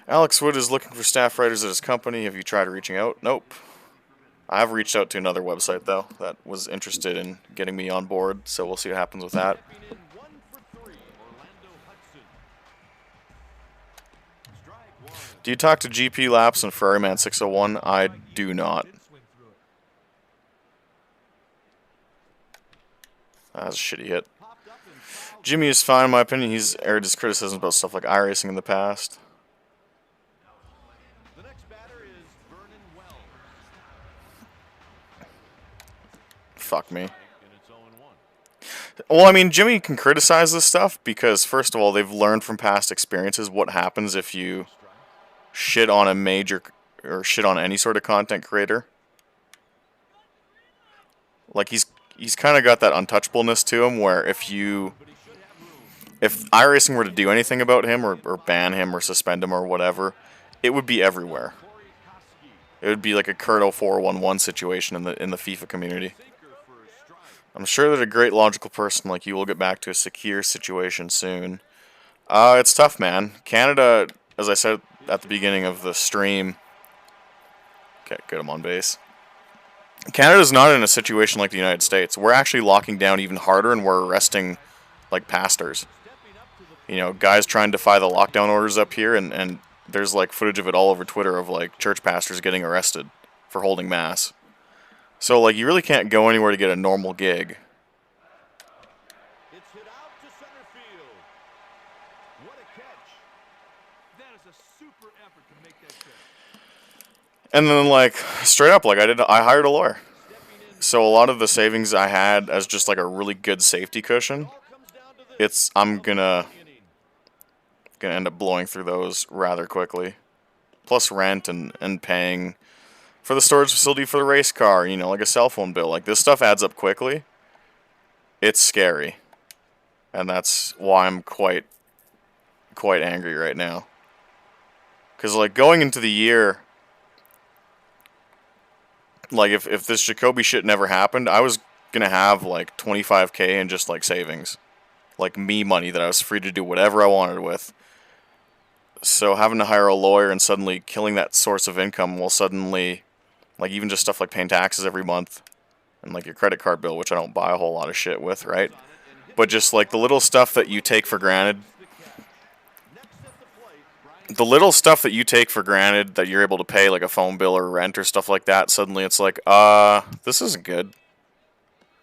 Alex Wood is looking for staff writers at his company. Have you tried reaching out? Nope. I have reached out to another website, though, that was interested in getting me on board, so we'll see what happens with that. Stepping in 1 for 3. Orlando Hudson. Strike 1. Do you talk to GP Laps and Ferryman 601? I do not. Didn't swing through it. That's a shitty hit. Popped up and fouled. Jimmy is fine, in my opinion. He's aired his criticisms about stuff like iRacing in the past. The next batter is Vernon Wells. Fuck me. And it's 0-1. Well, I mean, Jimmy can criticize this stuff because, first of all, they've learned from past experiences what happens if you shit on a major or shit on any sort of content creator. Like he's kind of got that untouchableness to him where if iRacing were to do anything about him or ban him or suspend him or whatever, it would be everywhere. It would be like a Curto 411 situation in the FIFA community. I'm sure that a great logical person like you will get back to a secure situation soon. It's tough, man. Canada, as I said at the beginning of the stream, okay, good, I'm on base. Canada's not in a situation like the United States. We're actually locking down even harder and we're arresting like pastors. You know, guys trying to defy the lockdown orders up here, and there's like footage of it all over Twitter of like church pastors getting arrested for holding mass. So like you really can't go anywhere to get a normal gig. It's hit out to center field. What a catch. That is a super effort to make that catch. And then like straight up, like I hired a lawyer. So a lot of the savings I had as just like a really good safety cushion, I'm gonna end up blowing through those rather quickly. Plus rent and paying for the storage facility for the race car, you know, like a cell phone bill. Like this stuff adds up quickly. It's scary. And that's why I'm quite angry right now. Cuz like going into the year, like if this Jacoby shit never happened, I was going to have like 25K in just like savings. Like me money that I was free to do whatever I wanted with. So having to hire a lawyer and suddenly killing that source of income will suddenly, like even just stuff like paying taxes every month and like your credit card bill, which I don't buy a whole lot of shit with, right? But just like the little stuff that you take for granted, that you're able to pay, like a phone bill or rent or stuff like that, suddenly it's like, this isn't good.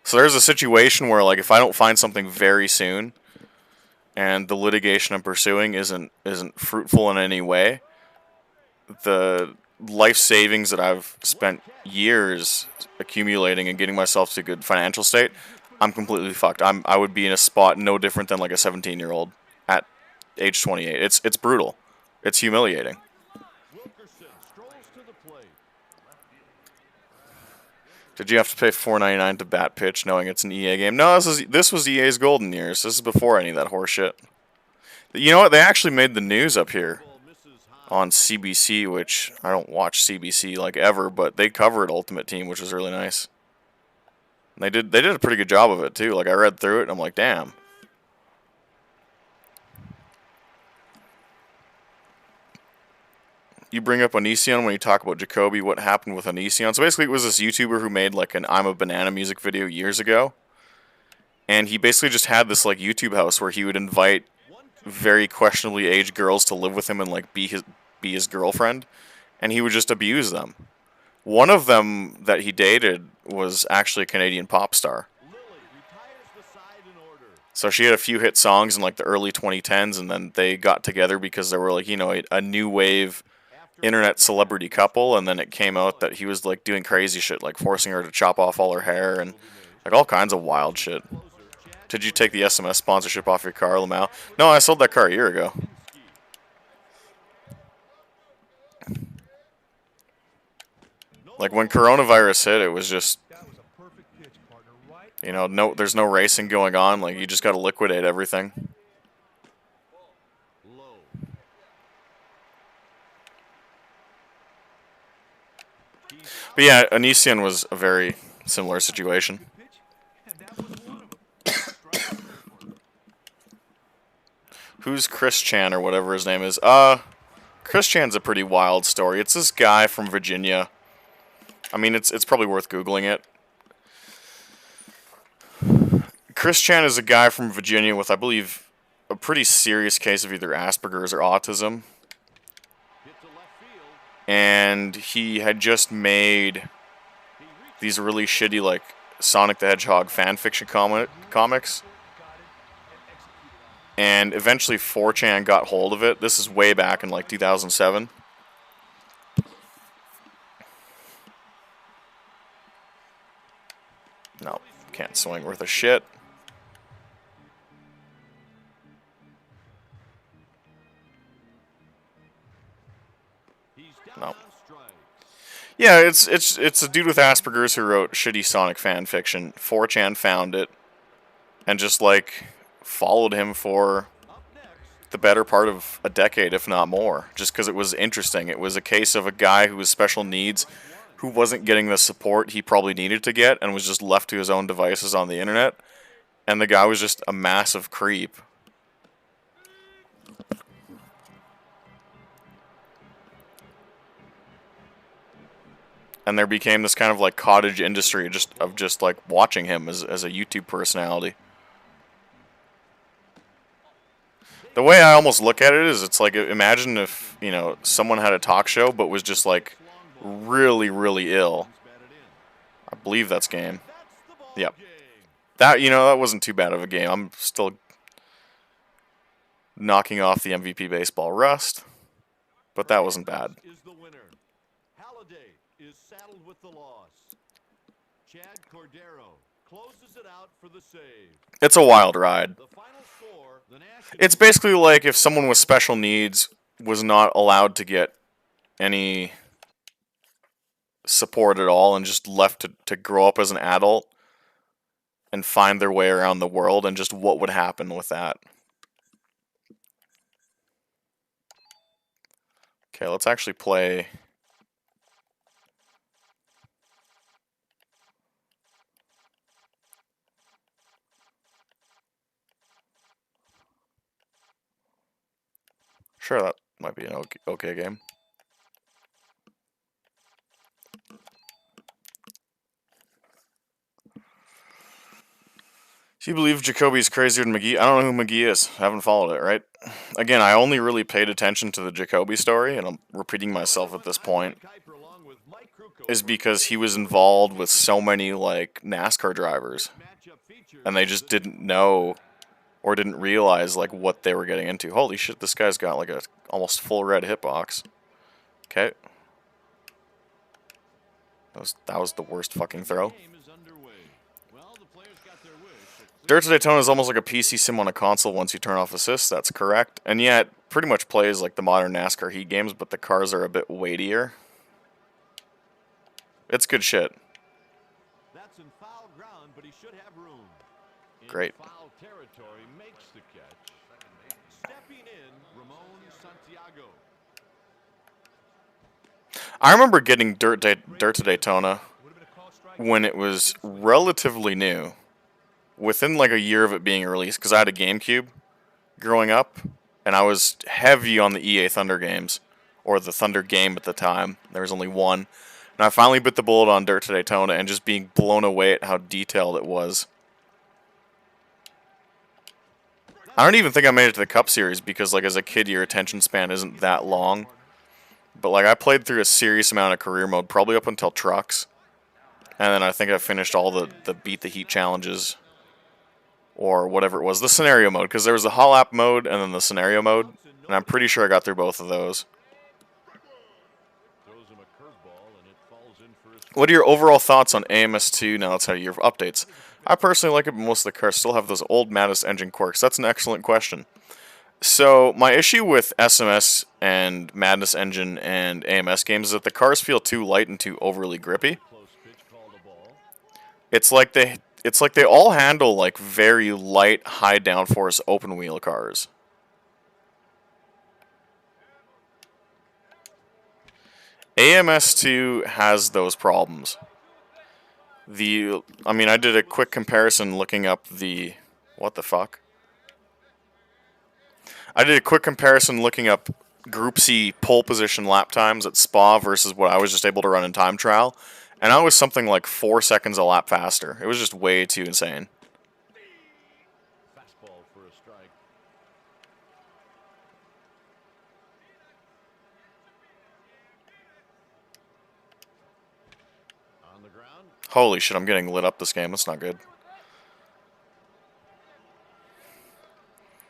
So there's a situation where like if I don't find something very soon, and the litigation I'm pursuing isn't fruitful in any way, the life savings that I've spent years accumulating and getting myself to a good financial state, I'm completely fucked. I would be in a spot no different than like a 17-year-old at age 28. It's brutal. It's humiliating. Wilkerson strolls to the plate. Did you have to pay $4.99 to bat pitch knowing it's an EA game? No, this was EA's golden years. This is before any of that horse shit. You know what? They actually made the news up here on CBC, which I don't watch CBC like ever, but they covered Ultimate Team, which was really nice. And they did a pretty good job of it too. Like I read through it and I'm like, damn. You bring up Onision when you talk about Jacoby, what happened with Onision. So basically it was this YouTuber who made like an I'm a Banana music video years ago. And he basically just had this like YouTube house where he would invite very questionably aged girls to live with him and like be his girlfriend, and he would just abuse them. One of them that he dated was actually a Canadian pop star. So she had a few hit songs in like the early 2010s, and then they got together because they were like, you know, a new wave internet celebrity couple, and then it came out that he was like doing crazy shit, like forcing her to chop off all her hair and like all kinds of wild shit. Did you take the SMS sponsorship off your car, Lamau? No, I sold that car a year ago. Like when coronavirus hit, it was just, you know, there's no racing going on. Like you just got to liquidate everything. But yeah, Onision was a very similar situation. Who's Chris Chan or whatever his name is? Chris Chan's a pretty wild story. It's this guy from Virginia. I mean, it's probably worth Googling it. Chris Chan is a guy from Virginia with, I believe, a pretty serious case of either Asperger's or autism. And he had just made these really shitty, like, Sonic the Hedgehog fanfiction comics. And eventually 4chan got hold of it. This is way back in, like, 2007. No, can't swing worth a shit. No. Yeah, it's a dude with Asperger's who wrote shitty Sonic fan fiction. 4chan found it and just like followed him for Up next, the better part of a decade, if not more, just because it was interesting. It was a case of a guy who was special needs, who wasn't getting the support he probably needed to get, and was just left to his own devices on the internet. And the guy was just a massive creep. And there became this kind of like cottage industry just like watching him as a YouTube personality. The way I almost look at it is, it's like, imagine if, you know, someone had a talk show but was just like really, really ill. batted in. I believe that's game. That's the ball Yep. game. That, you know, that wasn't too bad of a game. I'm still knocking off the MVP baseball rust, but that wasn't bad. Is the winner. Halliday is saddled with the loss. Chad Cordero closes it out for the save. It's a wild ride. The final score, the Nationals. It's basically like if someone with special needs was not allowed to get any support at all and just left to grow up as an adult and find their way around the world, and just what would happen with that. Okay, let's actually play. Sure, that might be an okay game. Do you believe Jacoby's crazier than McGee? I don't know who McGee is. I haven't followed it, right? Again, I only really paid attention to the Jacoby story, and I'm repeating myself at this point, Kuiper along with Mike Krukow is because he was involved with so many, like, NASCAR drivers, matchup features. and they just didn't know or didn't realize, like, what they were getting into. Holy shit, this guy's got, like, a almost full red hitbox. Okay. That was the worst fucking throw. Game is underway. Well, the players got their wish. Dirt to Daytona is almost like a PC sim on a console once you turn off assists, that's correct. And yeah, it pretty much plays like the modern NASCAR Heat games, but the cars are a bit weightier. It's good shit. That's in foul ground, but he should have room. In Great. foul territory, makes the catch. Stepping in, Ramon Santiago. I remember getting Dirt to Daytona when it was relatively new, within like a year of it being released, because I had a GameCube growing up, and I was heavy on the EA Thunder games, or the Thunder game at the time. There was only one. And I finally bit the bullet on Dirt to Daytona, and just being blown away at how detailed it was. I don't even think I made it to the Cup Series, because like as a kid your attention span isn't that long. But like I played through a serious amount of career mode, probably up until Trucks. And then I think I finished all the Beat the Heat challenges, or whatever it was, the scenario mode, because there was the Hall App mode and then the scenario mode, and I'm pretty sure I got through both of those. Throws him a curveball, and it falls in for his. What are your overall thoughts on AMS2 now it's had a year of updates? I personally like it, but most of the cars still have those old Mattis engine quirks. That's an excellent question. So, my issue with SMS and Madness Engine and AMS games is that the cars feel too light and too overly grippy. Close pitch called a ball. It's like they all handle like very light, high downforce open wheel cars. AMS2 has those problems. I did a quick comparison looking up the... What the fuck? I did a quick comparison looking up Group C pole position lap times at Spa versus what I was just able to run in time trial, and I was something like 4 seconds a lap faster. It was just way too insane. Fastball for a strike. On the ground. Holy shit, I'm getting lit up this game. That's not good.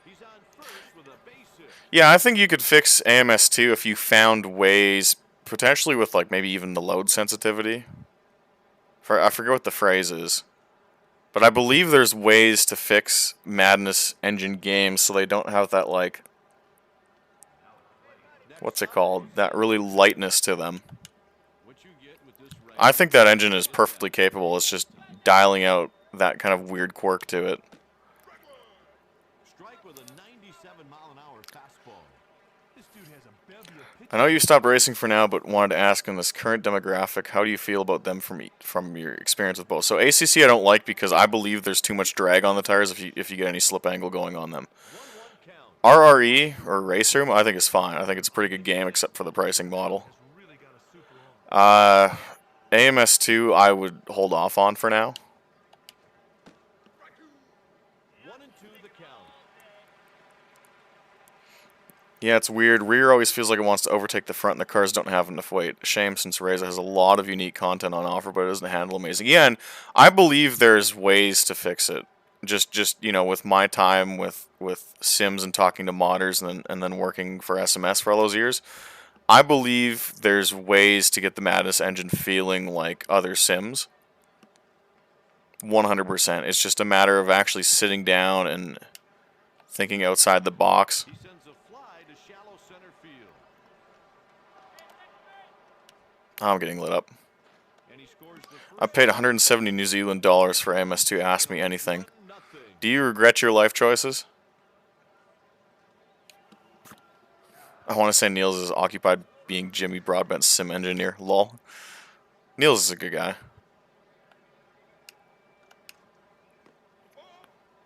He's on first with a base hit. Yeah, I think you could fix AMS2 if you found ways, potentially with like maybe even the load sensitivity. I forget what the phrase is. But I believe there's ways to fix Madness Engine games so they don't have that, like, what's it called? That really lightness to them. What you get with I think that engine is perfectly capable. It's just dialing out that kind of weird quirk to it. Strike with a 97-mile-an-hour fastball. This dude has a bevy of I know you stopped racing for now, but wanted to ask, in this current demographic, how do you feel about them from your experience with both? So ACC I don't like because I believe there's too much drag on the tires if you get any slip angle going on them. 1-1 count. RRE, or Race Room, I think is fine. I think it's a pretty good game except for the pricing model. has really got a super arm. AMS2 I would hold off on for now. 1-2 the count. Yeah, it's weird. Rear always feels like it wants to overtake the front, and the cars don't have enough weight. A shame, since Reza has a lot of unique content on offer, but it doesn't handle amazing. Yeah, and I believe there's ways to fix it. Just you know, with my time with Sims and talking to modders, and then working for SMS for all those years, I believe there's ways to get the Madness engine feeling like other Sims. 100%. It's just a matter of actually sitting down and thinking outside the box. He sends a fly to shallow center field. I'm getting lit up. And he scores the first. I paid 170 New Zealand dollars for MS2 Ask Me Anything. Nothing. Do you regret your life choices? I want to say Niels is occupied being Jimmy Broadbent's sim engineer. Lol. Niels is a good guy.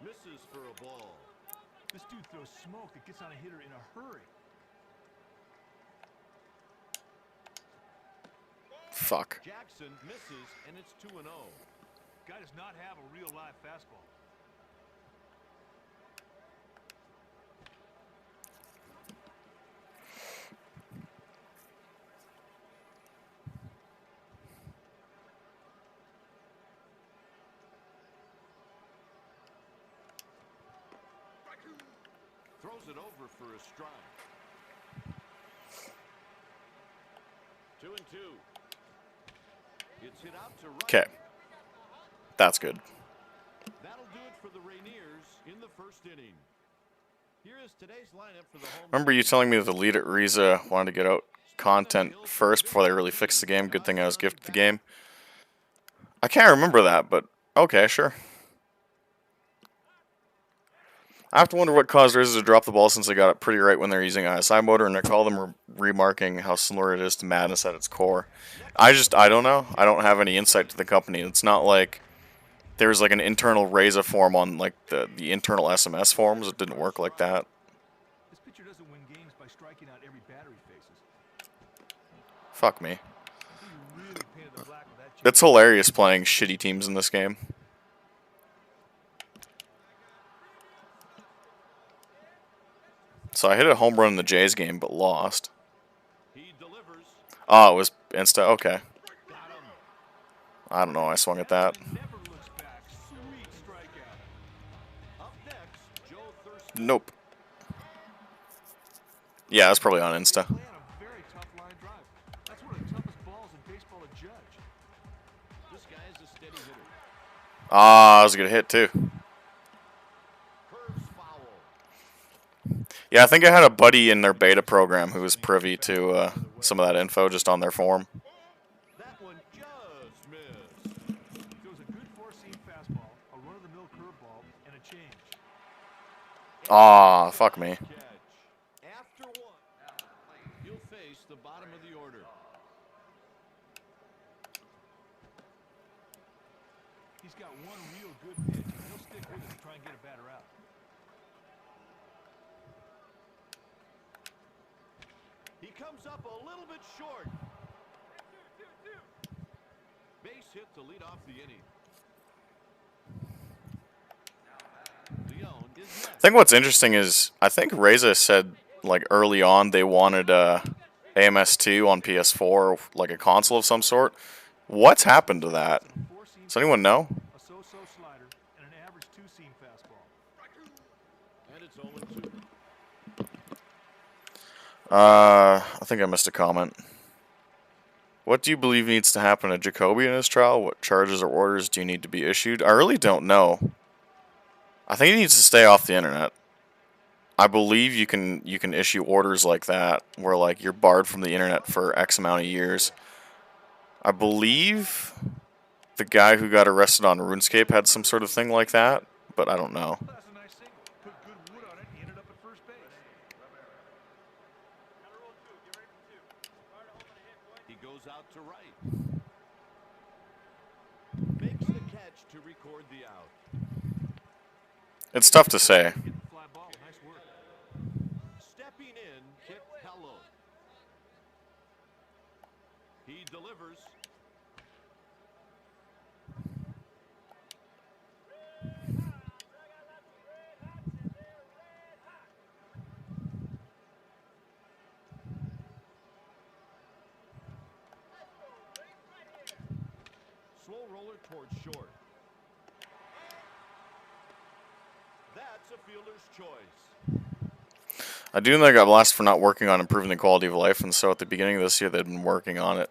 Misses for a ball. This dude throws smoke that gets on a hitter in a hurry. Fuck. Jackson misses, and it's 2-0. Guy does not have a real live fastball. Throws it over for a strike. 2-2. It's hit out to right. Okay. That's good. That'll do it for the Rainiers in the first inning. Here is today's lineup for the home. Remember you telling me that the lead at Riza wanted to get out content first before they really fixed the game? Good thing I was gifted the game. I can't remember that, but okay, sure. I have to wonder what caused Riza to drop the ball, since they got it pretty right when they're using ISI motor, and I call them remarking how similar it is to Madness at its core. I don't know. I don't have any insight to the company. It's not like there's like an internal Reza form on like the internal SMS forms. It didn't work like that. This pitcher doesn't win games by striking out every batter he faces. Fuck me. He really painted the black with that change. It's hilarious playing shitty teams in this game. So I hit a home run in the Jays game, but lost. He delivers. Oh, it was insta. Okay. Got him. I don't know. I swung at that. Never looks back. Sweet strikeout. Up next, Joe Thurston. Nope. Yeah, that's probably on insta. Play on a very tough line drive. That's one of the toughest balls in baseball to judge. This guy is a steady hitter. Ah, that was a good hit too. Curves foul. Yeah, I think I had a buddy in their beta program who was privy to some of that info just on their forum. That one just missed. It was a good four-seam fastball, a run-of-the-mill curveball, and a change. Ah, fuck me. Catch. After one, you'll face the bottom of the order. He's got one real good pitch, and he'll stick with it to try and get a batter out. He comes up a little bit short. Base hit to lead off the inning. Leon is I next. think what's interesting is I think Reza said like early on they wanted AMS2 on PS4, like a console of some sort. What's happened to that? Four-seam, Does anyone know? a so-so slider, and an average two-seam fastball. And it's 0-2. I think I missed a comment. What do you believe needs to happen to Jacoby in his trial? What charges or orders do you need to be issued? I really don't know. I think he needs to stay off the internet. I believe you can issue orders like that where like you're barred from the internet for X amount of years. I believe the guy who got arrested on RuneScape had some sort of thing like that, but I don't know. That's a nice single. Put good wood on it. He ended up at first base. He goes out to right. Makes the catch to record the out. It's tough to say. Getting the fly ball. Nice work. Stepping in, hit Hello. He delivers. Slow roller towards short. That's a fielder's choice. I do know they got blasted for not working on improving the quality of life, and so at the beginning of this year they'd been working on it.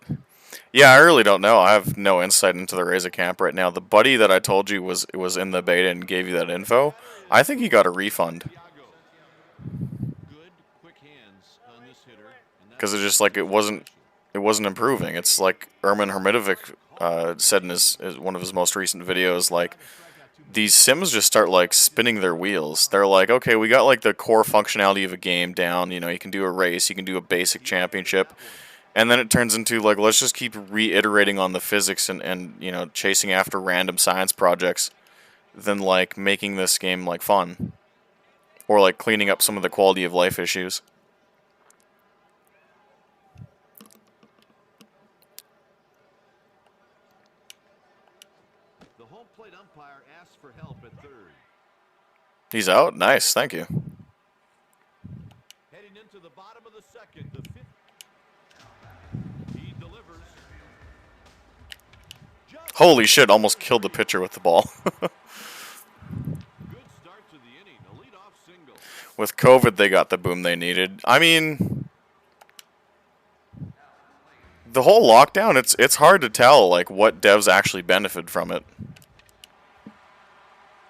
Yeah, I really don't know. I have no insight into the Raza camp right now. The buddy that I told you was in the beta and gave you that info, I think he got a refund. Good, quick hands on this hitter. Because it's just like it wasn't improving. It's like Ermin Hermitovic said in his one of his most recent videos, like these sims just start like spinning their wheels. They're like, okay, we got like the core functionality of a game down. You know, you can do a race, you can do a basic championship, and then it turns into like, let's just keep reiterating on the physics and you know, chasing after random science projects than like making this game like fun or like cleaning up some of the quality of life issues. The home plate umpire asks for help at third. He's out. Nice, thank you. Heading into the bottom of the second, the fifth. He delivers. Holy shit! Almost killed the pitcher with the ball. Good start to the inning. A leadoff single. With COVID, they got the boom they needed. I mean, the whole lockdown, it's hard to tell like what devs actually benefit from it.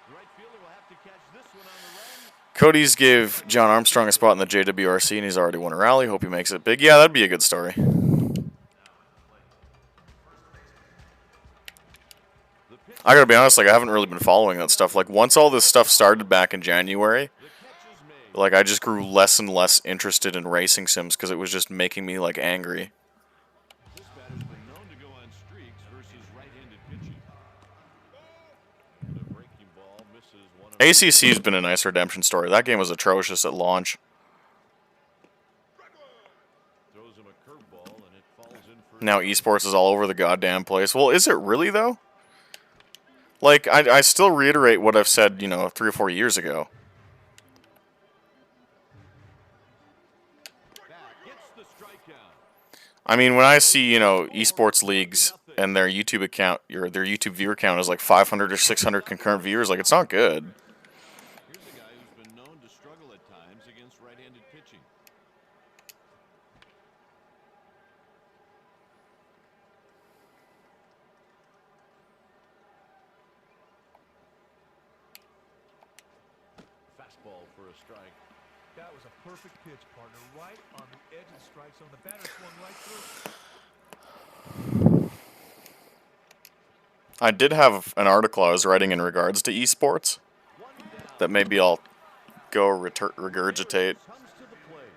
Right fielder will have to catch this one on the run. Cody's gave John Armstrong a spot in the JWRC, and he's already won a rally. Hope he makes it big. Yeah, that'd be a good story. I gotta be honest, like I haven't really been following that stuff. Like once all this stuff started back in January, The catch is made. like I just grew less and less interested in racing sims because it was just making me like angry. This batter's been known to go on streaks versus right-handed pitching. And a breaking ball misses one of ACC's been a nice redemption story. That game was atrocious at launch. throws him a curveball and it falls in for Now esports is all over the goddamn place. Well, is it really though? Like I still reiterate what I've said, you know, 3 or 4 years ago. back. Gets the strikeout. I mean, when I see, you know, esports leagues and their YouTube account, or their YouTube viewer count is like 500 or 600 concurrent viewers, like it's not good. Here's a guy who's been known to struggle at times against right-handed pitching. Fastball for a strike. That was a perfect pitch, partner. Right on the edge of the strike zone. The batter swung right through. I did have an article I was writing in regards to esports One down. that maybe I'll go regurgitate. Comes to the plate.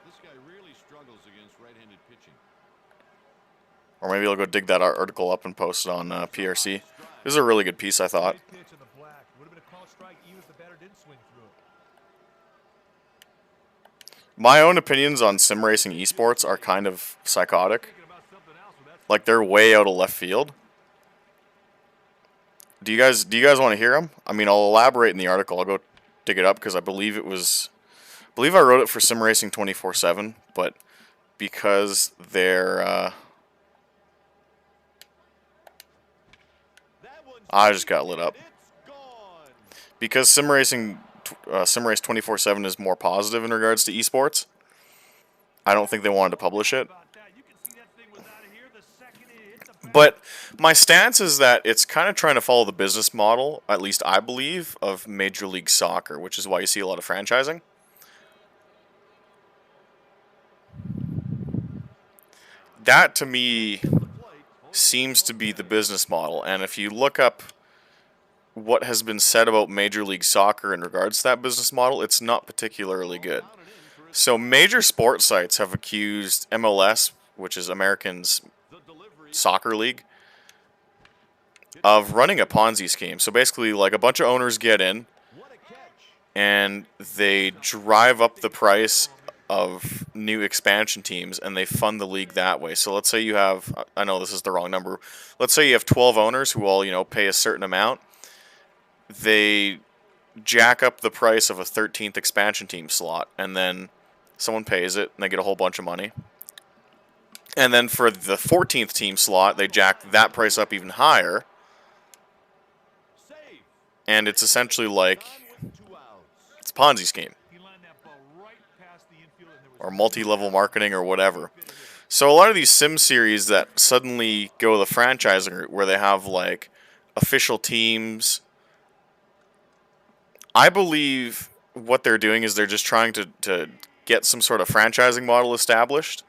This guy really struggles against right-handed pitching. Or maybe I'll go dig that article up and post it on PRC. This is a really good piece, I thought. Nice pitch in the black. Would have been a called strike even if the batter didn't swing through it. My own opinions on sim racing esports are kind of psychotic. Thinking about something else with that. Like they're way out of left field. Do you guys want to hear them? I mean, I'll elaborate in the article. I'll go dig it up because I believe I wrote it for Sim Racing 24/7, but because they're That one's I just got lit up. it's gone. Because Sim Race 24/7 is more positive in regards to esports. I don't think they wanted to publish it. About that. You can see that thing was out of here the second it hit the back. But my stance is that it's kind of trying to follow the business model, at least I believe, of Major League Soccer, which is why you see a lot of franchising. that to me seems to be the business model. And if you look up what has been said about Major League Soccer in regards to that business model, it's not particularly good. So major sports sites have accused MLS, which is Americans Soccer League, of running a Ponzi scheme. So basically, like, a bunch of owners get in and they drive up the price of new expansion teams and they fund the league that way. So let's say you have, I know this is the wrong number, let's say you have 12 owners who all, pay a certain amount. They jack up the price of a 13th expansion team slot, and then someone pays it and they get a whole bunch of money. And then for the 14th team slot, they jack that price up even higher. And it's essentially like, it's a Ponzi scheme. Or multi-level marketing or whatever. So a lot of these sim series that suddenly go the franchising route, where they have like official teams, I believe what they're doing is they're just trying to get some sort of franchising model established,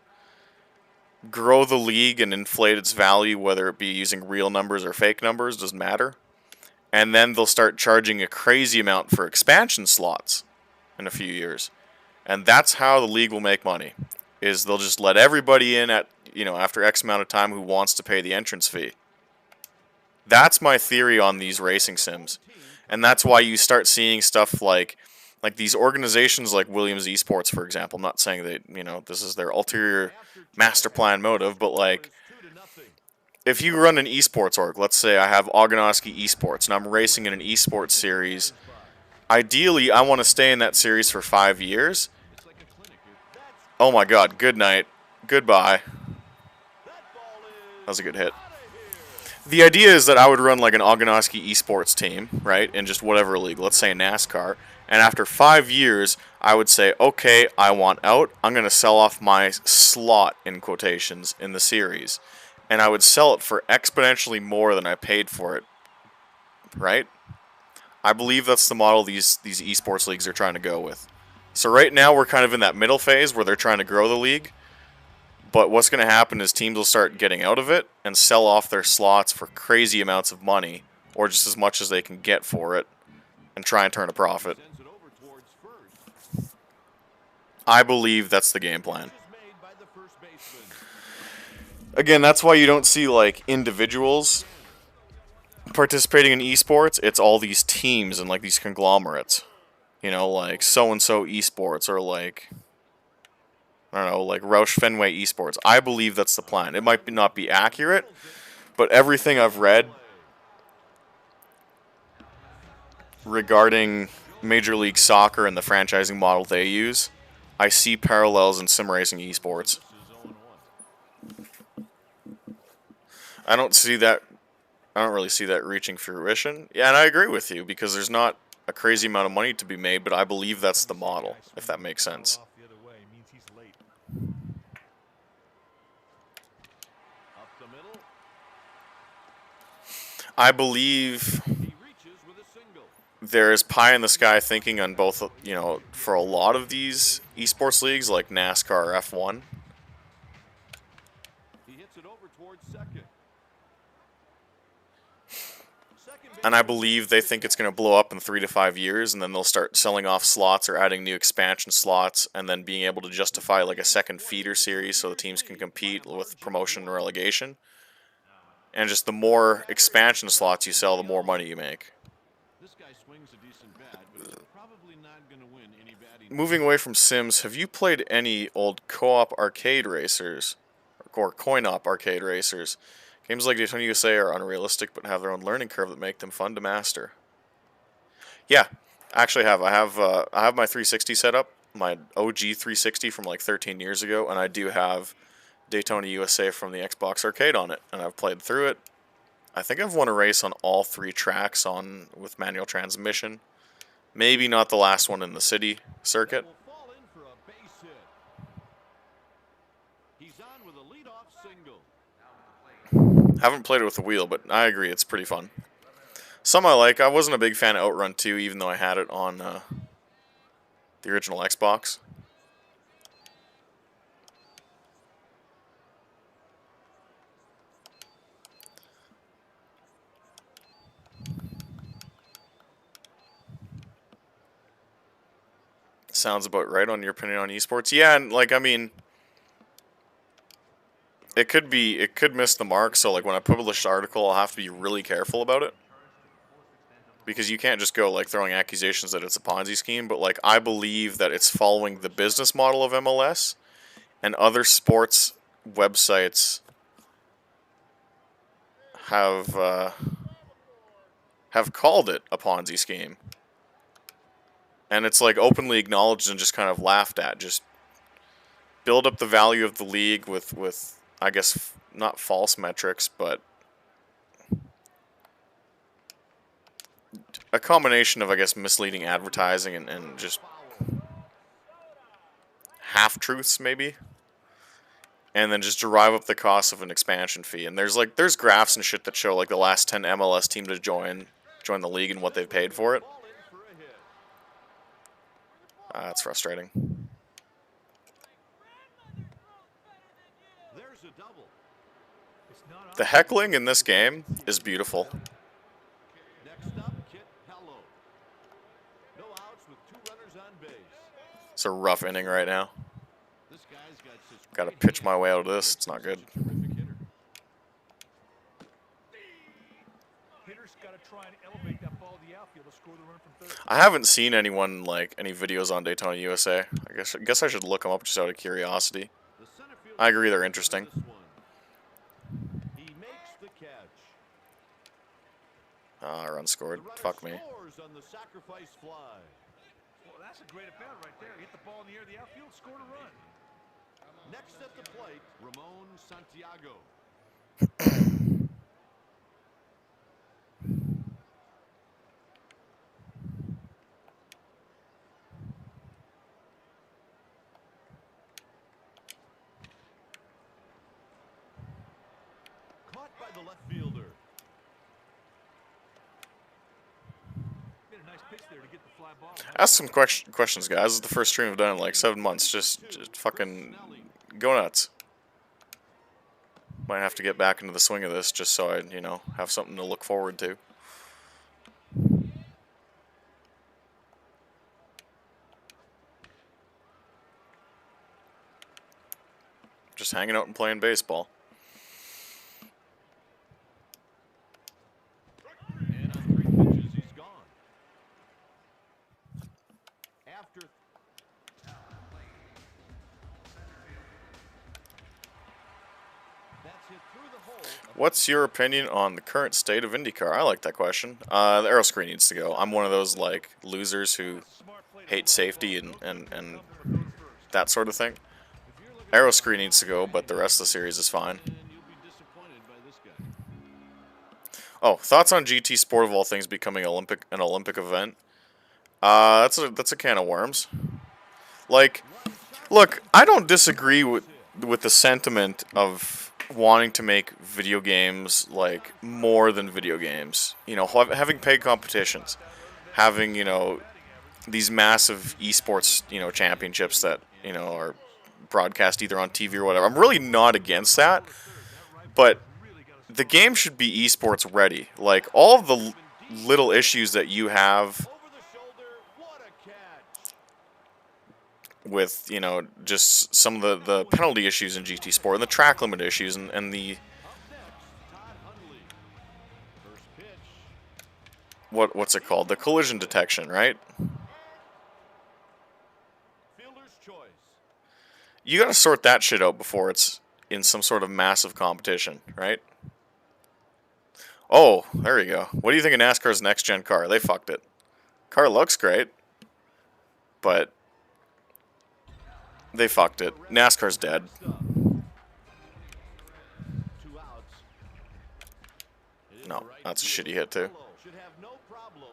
grow the league and inflate its value, whether it be using real numbers or fake numbers, doesn't matter. And then they'll start charging a crazy amount for expansion slots in a few years. And that's how the league will make money, is they'll just let everybody in at, after X amount of time who wants to pay the entrance fee. That's my theory on these racing sims. And that's why you start seeing stuff like these organizations like Williams Esports, for example. I'm not saying that, this is their ulterior master plan motive, but like, if you run an esports org, let's say I have Ogonoski Esports and I'm racing in an esports series, ideally I want to stay in that series for 5 years. Oh my god, good night. Goodbye. That was a good hit. The idea is that I would run like an Ogonoski Esports team, right, in just whatever league, let's say NASCAR, and after 5 years, I would say, okay, I want out, I'm going to sell off my slot, in quotations, in the series, and I would sell it for exponentially more than I paid for it, right? I believe that's the model these esports leagues are trying to go with. So right now, we're kind of in that middle phase where they're trying to grow the league. But what's going to happen is teams will start getting out of it and sell off their slots for crazy amounts of money, or just as much as they can get for it, and try and turn a profit. I believe that's the game plan. Again, that's why you don't see like individuals participating in esports. It's all these teams and like these conglomerates. Like so-and-so esports, or like, I don't know, like Roush Fenway Esports. I believe that's the plan. It might not be accurate, but everything I've read regarding Major League Soccer and the franchising model they use, I see parallels in sim racing esports. I don't really see that reaching fruition. Yeah, and I agree with you, because there's not a crazy amount of money to be made, but I believe that's the model, if that makes sense. I believe there is pie in the sky thinking on both, for a lot of these esports leagues like NASCAR or F1. And I believe they think it's going to blow up in 3 to 5 years, and then they'll start selling off slots or adding new expansion slots, and then being able to justify like a second feeder series so the teams can compete with promotion and relegation. And just the more expansion slots you sell, the more money you make. Moving away from Sims, have you played any old co-op arcade racers? Or coin-op arcade racers? Games like Daytona USA are unrealistic, but have their own learning curve that make them fun to master. Yeah, actually have. I have my 360 set up, my OG 360 from like 13 years ago, and I do have Daytona USA from the Xbox Arcade on it, and I've played through it. I think I've won a race on all 3 tracks with manual transmission. Maybe not the last one in the city circuit. Haven't played it with the wheel, but I agree, it's pretty fun. Some I like. I wasn't a big fan of Outrun 2, even though I had it on the original Xbox. Sounds about right on your opinion on esports. Yeah, and like I mean, it could miss the mark. So like when I publish the article, I'll have to be really careful about it because you can't just go like throwing accusations that it's a Ponzi scheme. But like I believe that it's following the business model of MLS, and other sports websites have called it a Ponzi scheme, and it's like openly acknowledged and just kind of laughed at. Just build up the value of the league with I guess not false metrics, but a combination of I guess misleading advertising and just half truths maybe, and then just derive up the cost of an expansion fee. And there's graphs and shit that show like the last 10 MLS team to join the league and what they've paid for it. That's frustrating. There's a double. The heckling in this game is beautiful. Next up, Kit Hello. No outs with 2 runners on base. It's a rough inning right now. This guy's got such Got to great pitch my hands. way out of this. It's not good. Such a terrific hitter. Hitters got to try and elevate that ball to the outfield to score the run from third. I haven't seen anyone like any videos on Daytona USA. I guess I should look them up just out of curiosity. The center fielder I agree they're on interesting. this one. He makes the catch. Run The scored. runner Fuck me. scores on the sacrifice fly. Well, that's a great at bat right there. Hit the ball in the air of the outfield, scored a run. Next at the plate, Ramon Santiago. Caught by the left fielder. Made a nice pitch there to get the fly ball. Ask some questions, guys. This is the first stream I've done in like 7 months. Just fucking go nuts. Might have to get back into the swing of this just so I, have something to look forward to. Just hanging out and playing baseball. And on 3 pitches, he's gone. After that's hit through the hole. What's your opinion on the current state of IndyCar? I like that question. The aero screen needs to go. I'm one of those like losers who hate safety and that sort of thing. Aero screen needs to go, but the rest of the series is fine. And you'll be disappointed by this guy. Oh, thoughts on GT Sport of all things becoming an Olympic event? That's a can of worms. Like, look, I don't disagree with the sentiment of wanting to make video games like more than video games. Having paid competitions, having these massive esports championships that are broadcast either on TV or whatever. I'm really not against that, but the game should be esports ready. Like all of the little issues that you have Over the shoulder, what a catch. with just some of the penalty issues in GT Sport and the track limit issues and the Up next, Todd Hundley. First pitch. what's it called, the collision detection, right? Fielder's choice. You got to sort that shit out before it's in some sort of massive competition, right? Oh, there you go. What do you think of NASCAR's next gen car? They fucked it. Car looks great, but they fucked it. NASCAR's dead. 2 outs. It is No, the right that's a fielder. shitty hit too. Should have no problem,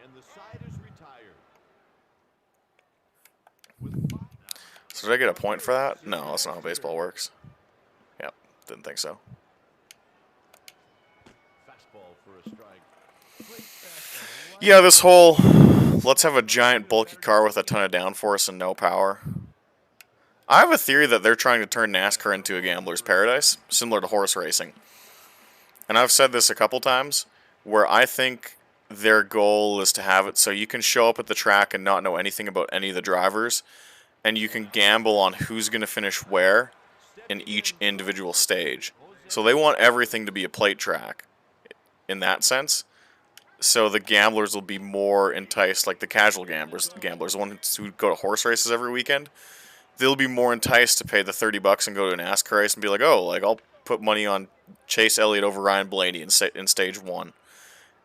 and the side is retired. With 5 So did I get a point for that? No, that's not how baseball works. Yep, didn't think so. fastball for a strike. Yeah, this whole let's have a giant bulky car with a ton of downforce and no power. I have a theory that they're trying to turn NASCAR into a gambler's paradise, similar to horse racing. And I've said this a couple times, where I think their goal is to have it so you can show up at the track and not know anything about any of the drivers, and you can gamble on who's going to finish where in each individual stage. So they want everything to be a plate track in that sense. So the gamblers will be more enticed, like the casual gamblers, the ones who go to horse races every weekend. They'll be more enticed to pay the $30 and go to a NASCAR race and be like, oh, like I'll put money on Chase Elliott over Ryan Blaney in stage one.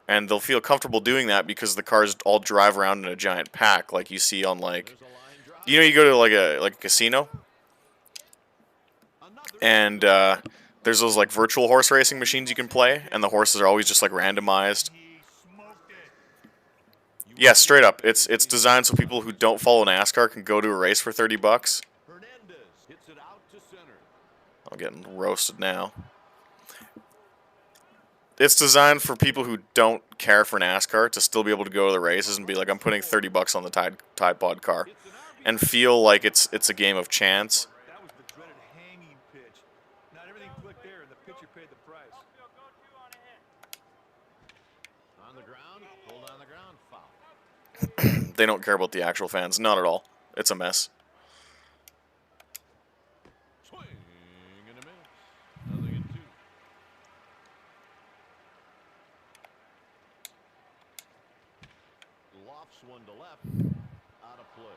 And they'll feel comfortable doing that because the cars all drive around in a giant pack, like you see on like, you go to like a casino, and there's those like virtual horse racing machines you can play, and the horses are always just like randomized. Yeah, straight up. It's designed so people who don't follow NASCAR can go to a race for $30. I'm getting roasted now. It's designed for people who don't care for NASCAR to still be able to go to the races and be like, I'm putting $30 on the Tide Pod car, and feel like it's a game of chance. That was the dreaded hanging pitch. Not everything clicked there, and the pitcher paid the price. On the ground, hold on the ground, foul. They don't care about the actual fans, not at all. It's a mess. Swing and a miss. Nothing in two. Lofts one to left. Out of play.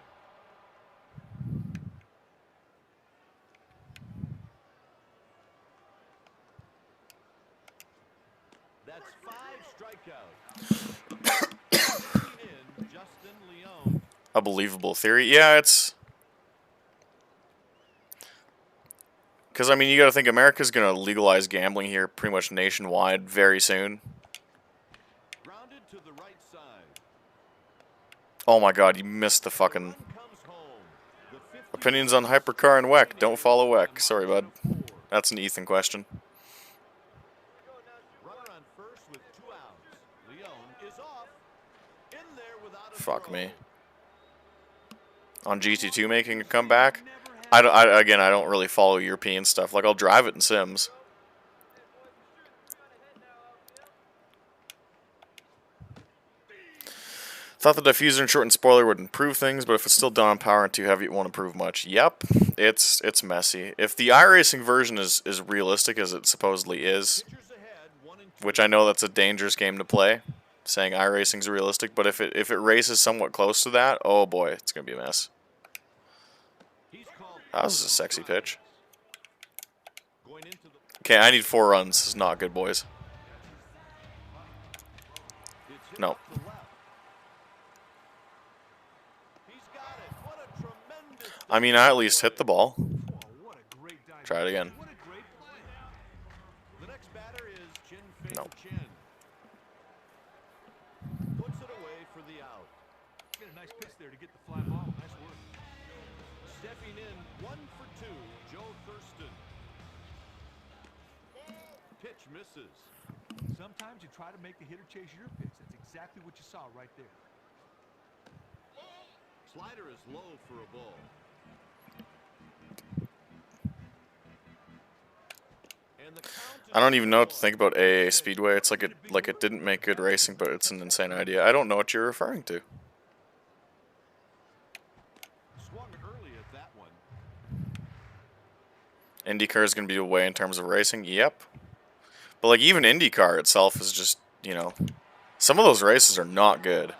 That's 5 strikeouts. In Justin Leone. A believable theory. Yeah, it's... Because, I mean, you got to think America's going to legalize gambling here pretty much nationwide very soon. Grounded to the right side. Oh my god, you missed the fucking... Opinions on Hypercar and WEC. Don't follow WEC. Sorry, bud. That's an Ethan question. Runner on first with 2 outs. Leone is off. In there without a Fuck throw. me. On GT2 making a comeback? I don't really follow European stuff. Like, I'll drive it in Sims. Thought the diffuser and shortened spoiler would improve things, but if it's still done on power and too heavy, it won't improve much. Yep, it's messy. If the iRacing version is realistic as it supposedly is, Pitchers ahead, 1 and 2. which I know that's a dangerous game to play, saying iRacing's realistic, but if it races somewhat close to that, oh boy, it's gonna be a mess. He's called That was a sexy pitch. going into the Okay, I need 4 runs. This is not good, boys. it's hit No. off the left. He's got it. What a tremendous I mean, I at least hit the ball. Oh, what a great dive. Try it again. What a great play. The next batter is Chin Fei No. Chen. Puts it away for the out. Get a nice pitch there to get the fly ball. Nice work. Stepping in 1 for 2, Joe Thurston. Pitch misses. Sometimes you try to make the hitter chase your pitch. That's exactly what you saw right there. Slider is low for a ball. And the count is I don't even know what to think about AAA Speedway. It's like it didn't make good racing, but it's an insane idea. I don't know what you're referring to. swung early at that one. IndyCar is going to be away in terms of racing. Yep. But like even IndyCar itself is just, some of those races are not good.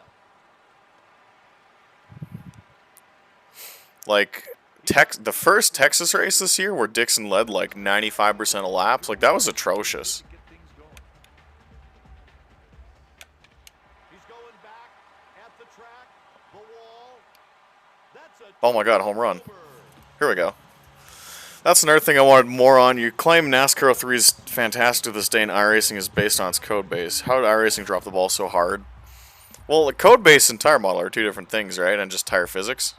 Like the first Texas race this year where Dixon led like 95% of laps, like that was atrocious. Get things going. He's going back at the track, the wall. That's a Oh my god, home run. homer. Here we go. That's another thing I wanted more on. You claim NASCAR 03 is fantastic to this day and iRacing is based on its code base. How did iRacing drop the ball so hard? Well, the code base and tire model are 2 different things, right? And just tire physics.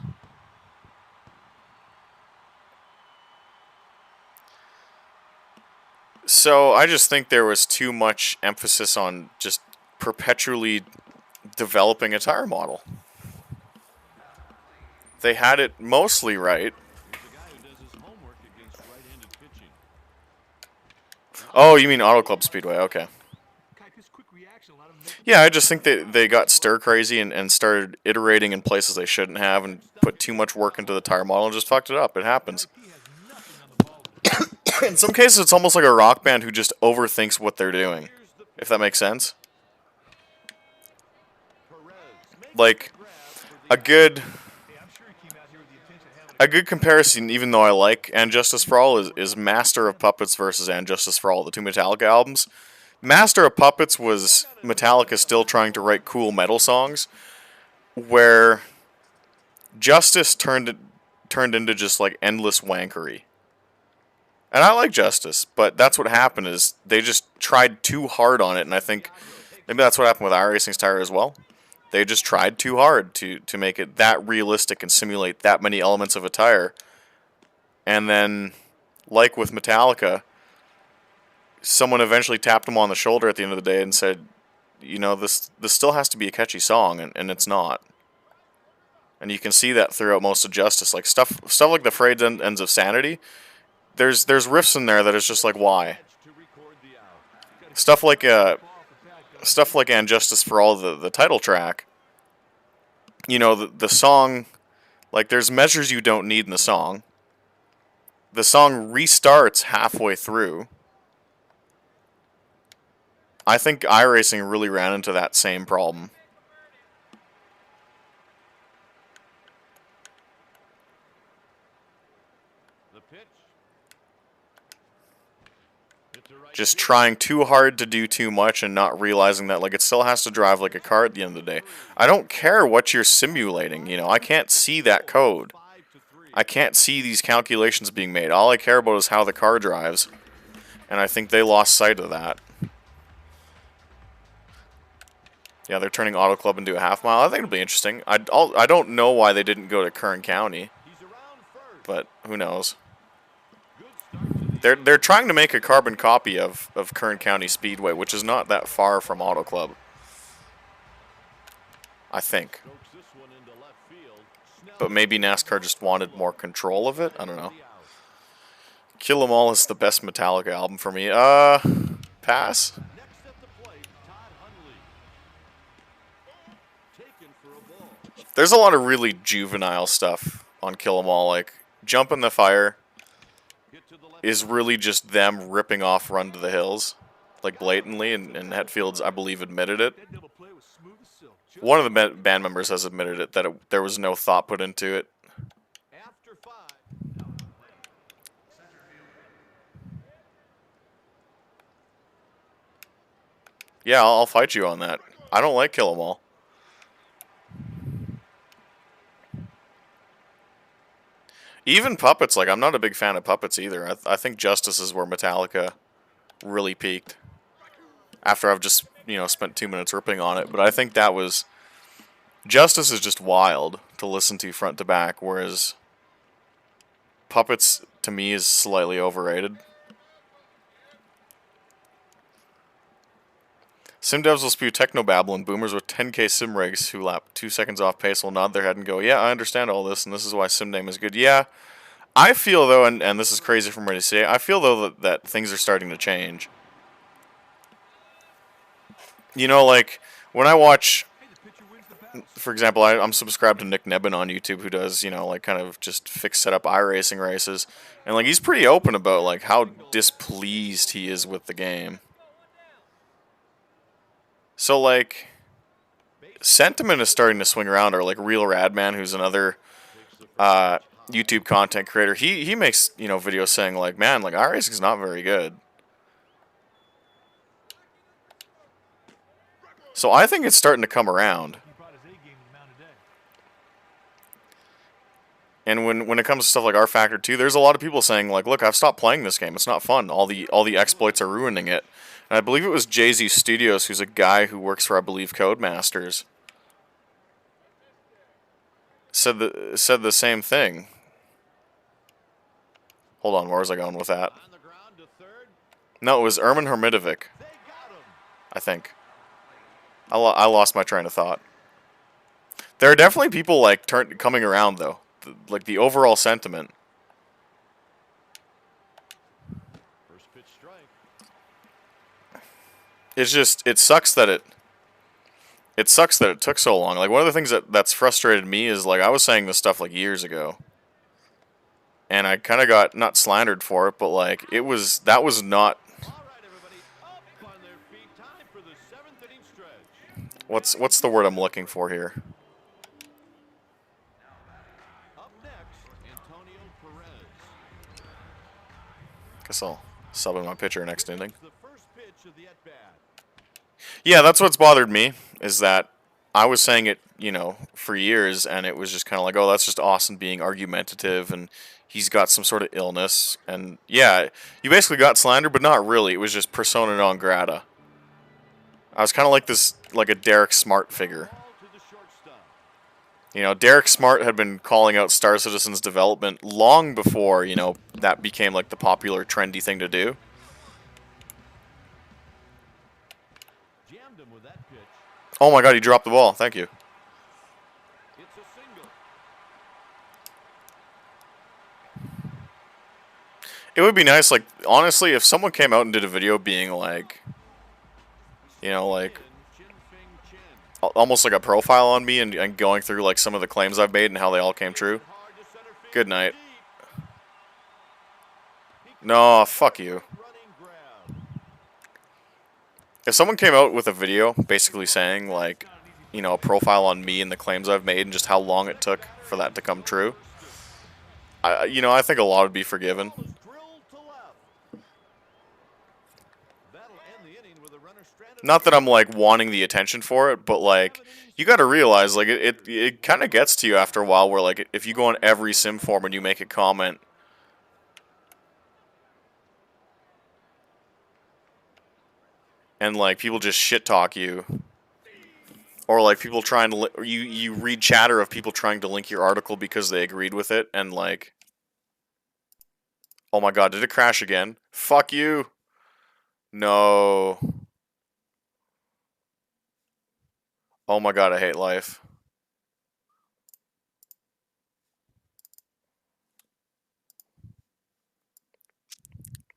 So I just think there was too much emphasis on just perpetually developing a tire model. They had it mostly right. He's the guy who does his homework against right-handed pitching. Oh, you mean Auto Club Speedway? Okay. Kike, this quick reaction allowed him Yeah, I just think that they got stir crazy and started iterating in places they shouldn't have and put too much work into the tire model and just fucked it up. It happens. He has nothing on the ball to do. In some cases, it's almost like a rock band who just overthinks what they're doing, Here's the if pitch. that makes sense. Perez makes Like, the grab for a the good Hey, I'm sure he came out here with the intention of having a good comparison, even though I like And Justice for All, is Master of Puppets versus And Justice for All, the two Metallica albums. Master of Puppets was Metallica still trying to write cool metal songs, where Justice turned into just like endless wankery. And I like Justice, but that's what happened is they just tried too hard on it, and I think maybe that's what happened with iRacing's tire as well. They just tried too hard to make it that realistic and simulate that many elements of a tire. And then, like with Metallica, someone eventually tapped them on the shoulder at the end of the day and said, you know, this still has to be a catchy song, and it's not. And you can see that throughout most of Justice. Like stuff like the frayed ends of Sanity, there's riffs in there that is just like, why? catch to record the out. Stuff like ball off the bat. stuff like And Justice for All, the title track. You know, the song, like there's measures you don't need in the song. The song restarts halfway through. I think iRacing really ran into that same problem. The pitch. It's a right Just field. trying too hard to do too much and not realizing that like it still has to drive like a car at the end of the day. I don't care what you're simulating, you know. I can't see that code. 5-3. I can't see these calculations being made. All I care about is how the car drives. And I think they lost sight of that. Yeah, they're turning Auto Club into a half mile. I think it'll be interesting. I don't know why they didn't go to Kern County, He's around first. but who knows. Good start to the They're trying to make a carbon copy of Kern County Speedway, which is not that far from Auto Club. I think. Strokes this one into left field. Snell But maybe NASCAR just wanted more control of it. I don't know. the out. Kill 'Em All is the best Metallica album for me. Pass. Next at the plate, Todd Hundley. Taken for a ball. There's a lot of really juvenile stuff on Kill 'Em All. Like Jump in the Fire Hit to the left. is really just them ripping off Run to the Hills, like blatantly, and Hetfield's, I believe, admitted it. That double play was smooth as silk. Just One of the band members has admitted it, that there was no thought put into it. After 5. Yeah, I'll fight you on that. I don't like Kill 'Em All. Even Puppets, like, I'm not a big fan of Puppets either. I think Justice is where Metallica really peaked. After I've just, spent 2 minutes ripping on it. But I think that was... Justice is just wild to listen to front to back, whereas Puppets, to me, is slightly overrated. Sim devs will spew technobabble, and boomers with 10k sim rigs who lap 2 seconds off pace will nod their head and go, yeah, I understand all this, and this is why sim name is good. Yeah, I feel, though, and this is crazy for me to say, I feel, though, that things are starting to change. You know, like, when I watch... hey, the pitcher wins the battle. For example, I'm subscribed to Nick Nebbin on YouTube, who does, like, kind of just fixed setup iRacing races. And, like, he's pretty open about, like, how displeased he is with the game. So, like, sentiment is starting to swing around, or, like, Real Radman, who's another YouTube content creator. He makes, videos saying, like, man, like, iRacing is not very good. So I think it's starting to come around. He brought his A game to the mound today. And when it comes to stuff like R Factor 2, there's a lot of people saying, like, look, I've stopped playing this game. It's not fun. All the exploits are ruining it. And I believe it was Jay-Z Studios, who's a guy who works for, I believe, Codemasters, said the same thing. Hold on, where was I going with that? On the ground to third. No, it was Ermin Hermitovic, They got him. I think. I lost my train of thought. There are definitely people, like, coming around, though. Like, the overall sentiment. First pitch strike. It's just, it sucks that it sucks that it took so long. Like, one of the things that's frustrated me is, like, I was saying this stuff, like, years ago. And I kind of got, not slandered for it, but, like, that was not, All right, everybody, up on their feet. Time for the seventh inning stretch. what's the word I'm looking for here? Up next, Antonio Perez. Guess I'll sub in my pitcher next inning. The first pitch of the at-bat. Yeah, that's what's bothered me, is that I was saying it, for years, and it was just kind of like, oh, that's just Austin being argumentative, and he's got some sort of illness. And yeah, you basically got slandered, but not really. It was just persona non grata. I was kind of like this, like a Derek Smart figure. Ball to the shortstop. Derek Smart had been calling out Star Citizen's development long before, that became like the popular trendy thing to do. Jammed him with that pitch. Oh my god, he dropped the ball. Thank you. It's a single. It would be nice, like, honestly, if someone came out and did a video being like, like, Chin Fing Chin. almost like a profile on me and going through, like, some of the claims I've made and how they all came true. Hard to center field. Good night. Deep. No, fuck you. Running grab. If someone came out with a video basically saying, like, a profile on me and the claims I've made and just how long it took for that to come true, I think a lot would be forgiven. Ball is drilled to left. That'll end the inning with a runner stranded. Not that I'm, like, wanting the attention for it, but, like, you got to realize, like, it kind of gets to you after a while where, like, if you go on every sim forum and you make a comment, and, like, people just shit talk you, or, like, people trying to or you read chatter of people trying to link your article because they agreed with it, and, like, oh my god, did it crash again? Fuck you. No. Oh my god, I hate life.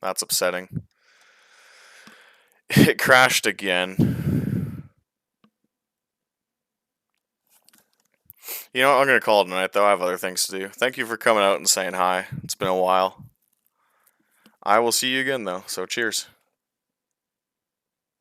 That's upsetting. It crashed again. I'm going to call it a night, though. I have other things to do. Thank you for coming out and saying hi. It's been a while. I will see you again, though, so cheers.